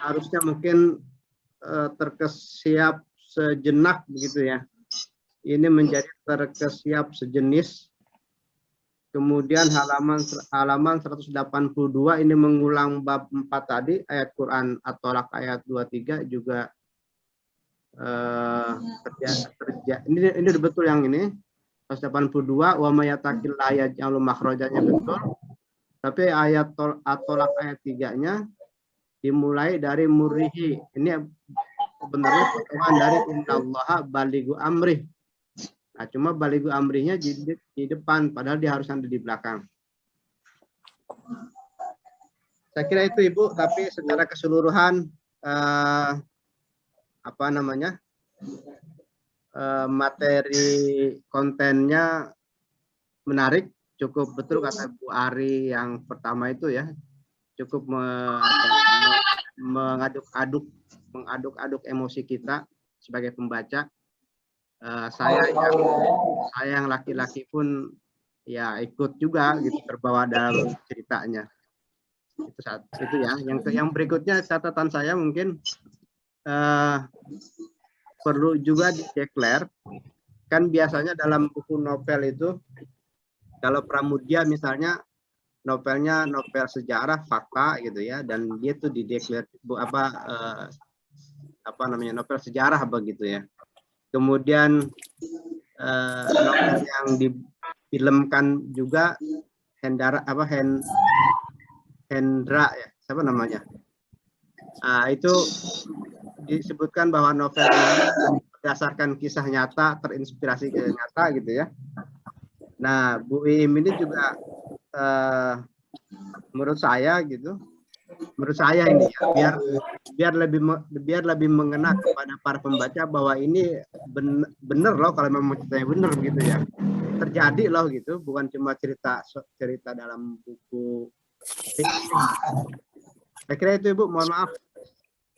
harusnya mungkin terkesiap sejenak begitu ya. Ini menjadi terkesiap sejenis. Kemudian halaman 182 ini mengulang bab 4 tadi, ayat Quran At-Tolak ayat 23 juga ini betul yang ini 182 wa mayatakil ayat yang lu makhrajanya betul, tapi ayat At-Tolak ayat 3-nya dimulai dari murrihi. Ini sebenarnya potongan dari innallaha balighu amrih. Nah, cuma balighu amrihnya di depan, padahal dia harus ada di belakang. Saya kira itu Ibu, tapi secara keseluruhan materi kontennya menarik, cukup betul kata Bu Ari yang pertama itu ya, cukup mengaduk-aduk emosi kita sebagai pembaca. Saya yang laki-laki pun ya ikut juga gitu, terbawa dalam ceritanya. Itu ya. Yang berikutnya catatan saya mungkin perlu juga di-declare, kan biasanya dalam buku novel itu kalau Pramudia misalnya novelnya novel sejarah fakta gitu ya, dan dia tuh di-declare novel sejarah begitu ya. Kemudian novel yang difilmkan juga Hendra ya, siapa namanya? Itu disebutkan bahwa novel ini berdasarkan kisah nyata, terinspirasi kisah nyata gitu ya. Nah, Bu Iim ini juga menurut saya gitu, menurut saya ini ya, biar lebih mengena kepada para pembaca bahwa ini bener loh, kalau memang ceritanya bener gitu ya, terjadi loh gitu, bukan cuma cerita dalam buku. Saya kira itu Ibu, mohon maaf.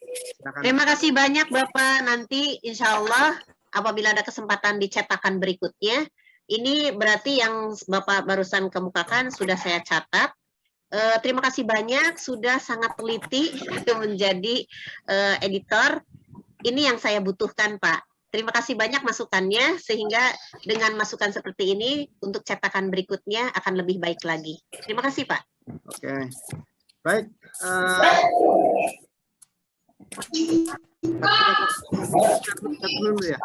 Silakan. Terima kasih banyak Bapak. Nanti insya Allah apabila ada kesempatan di cetakan berikutnya, ini berarti yang Bapak barusan kemukakan sudah saya catat. Terima kasih banyak, sudah sangat teliti menjadi editor. Ini yang saya butuhkan, Pak. Terima kasih banyak masukannya, sehingga dengan masukan seperti ini untuk cetakan berikutnya akan lebih baik lagi. Terima kasih, Pak. Oke, baik. Dulu ya,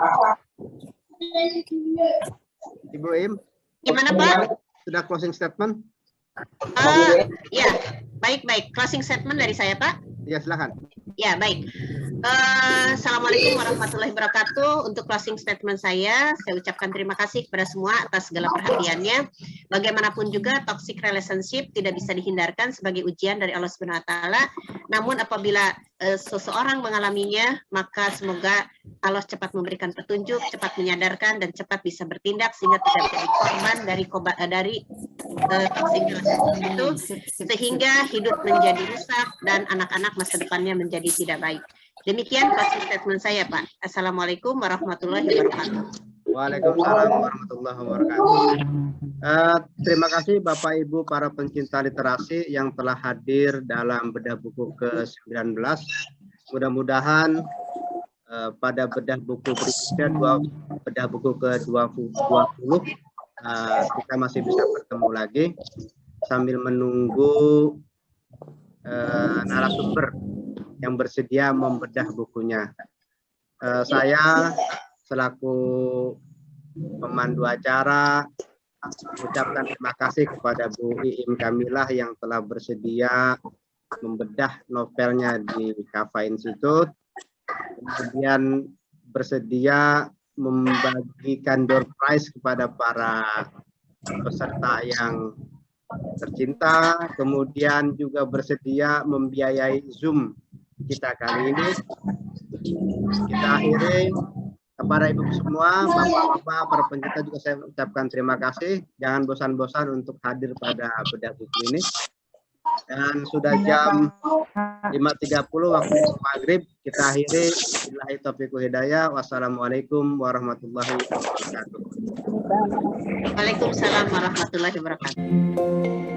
Ibu Im. Gimana Pak? Sudah closing statement? Ya, baik. Closing statement dari saya, Pak. Ya, silakan. Ya, baik. Assalamualaikum warahmatullahi wabarakatuh. Untuk closing statement saya ucapkan terima kasih kepada semua atas segala perhatiannya. Bagaimanapun juga toxic relationship tidak bisa dihindarkan sebagai ujian dari Allah Subhanahu wa taala. Namun apabila seseorang mengalaminya, maka semoga Allah cepat memberikan petunjuk, cepat menyadarkan, dan cepat bisa bertindak sehingga tidak menjadi korban dari toxic relationship itu, sehingga hidup menjadi rusak dan anak-anak masa depannya menjadi tidak baik. Demikian closing statement saya, Pak. Assalamualaikum warahmatullahi wabarakatuh. Waalaikumsalam warahmatullahi wabarakatuh. Terima kasih Bapak Ibu para pencinta literasi yang telah hadir dalam bedah buku ke-19. Mudah-mudahan pada bedah buku berikutnya, bedah buku ke-20, kita masih bisa bertemu lagi sambil menunggu narasumber yang bersedia membedah bukunya. Saya selaku pemandu acara ucapkan terima kasih kepada Bu Iim Kamilah yang telah bersedia membedah novelnya di Kava Institute, kemudian bersedia membagikan door prize kepada para peserta yang tercinta, kemudian juga bersedia membiayai Zoom kita kali ini. Kita akhiri. Kepada ibu semua, bapak-bapak, para pencinta juga saya ucapkan terima kasih. Jangan bosan-bosan untuk hadir pada bedah buku ini. Dan sudah jam 5.30 waktu maghrib, kita akhiri. Billahi taufiq wal hidayah. Wassalamualaikum warahmatullahi wabarakatuh. Waalaikumsalam warahmatullahi wabarakatuh.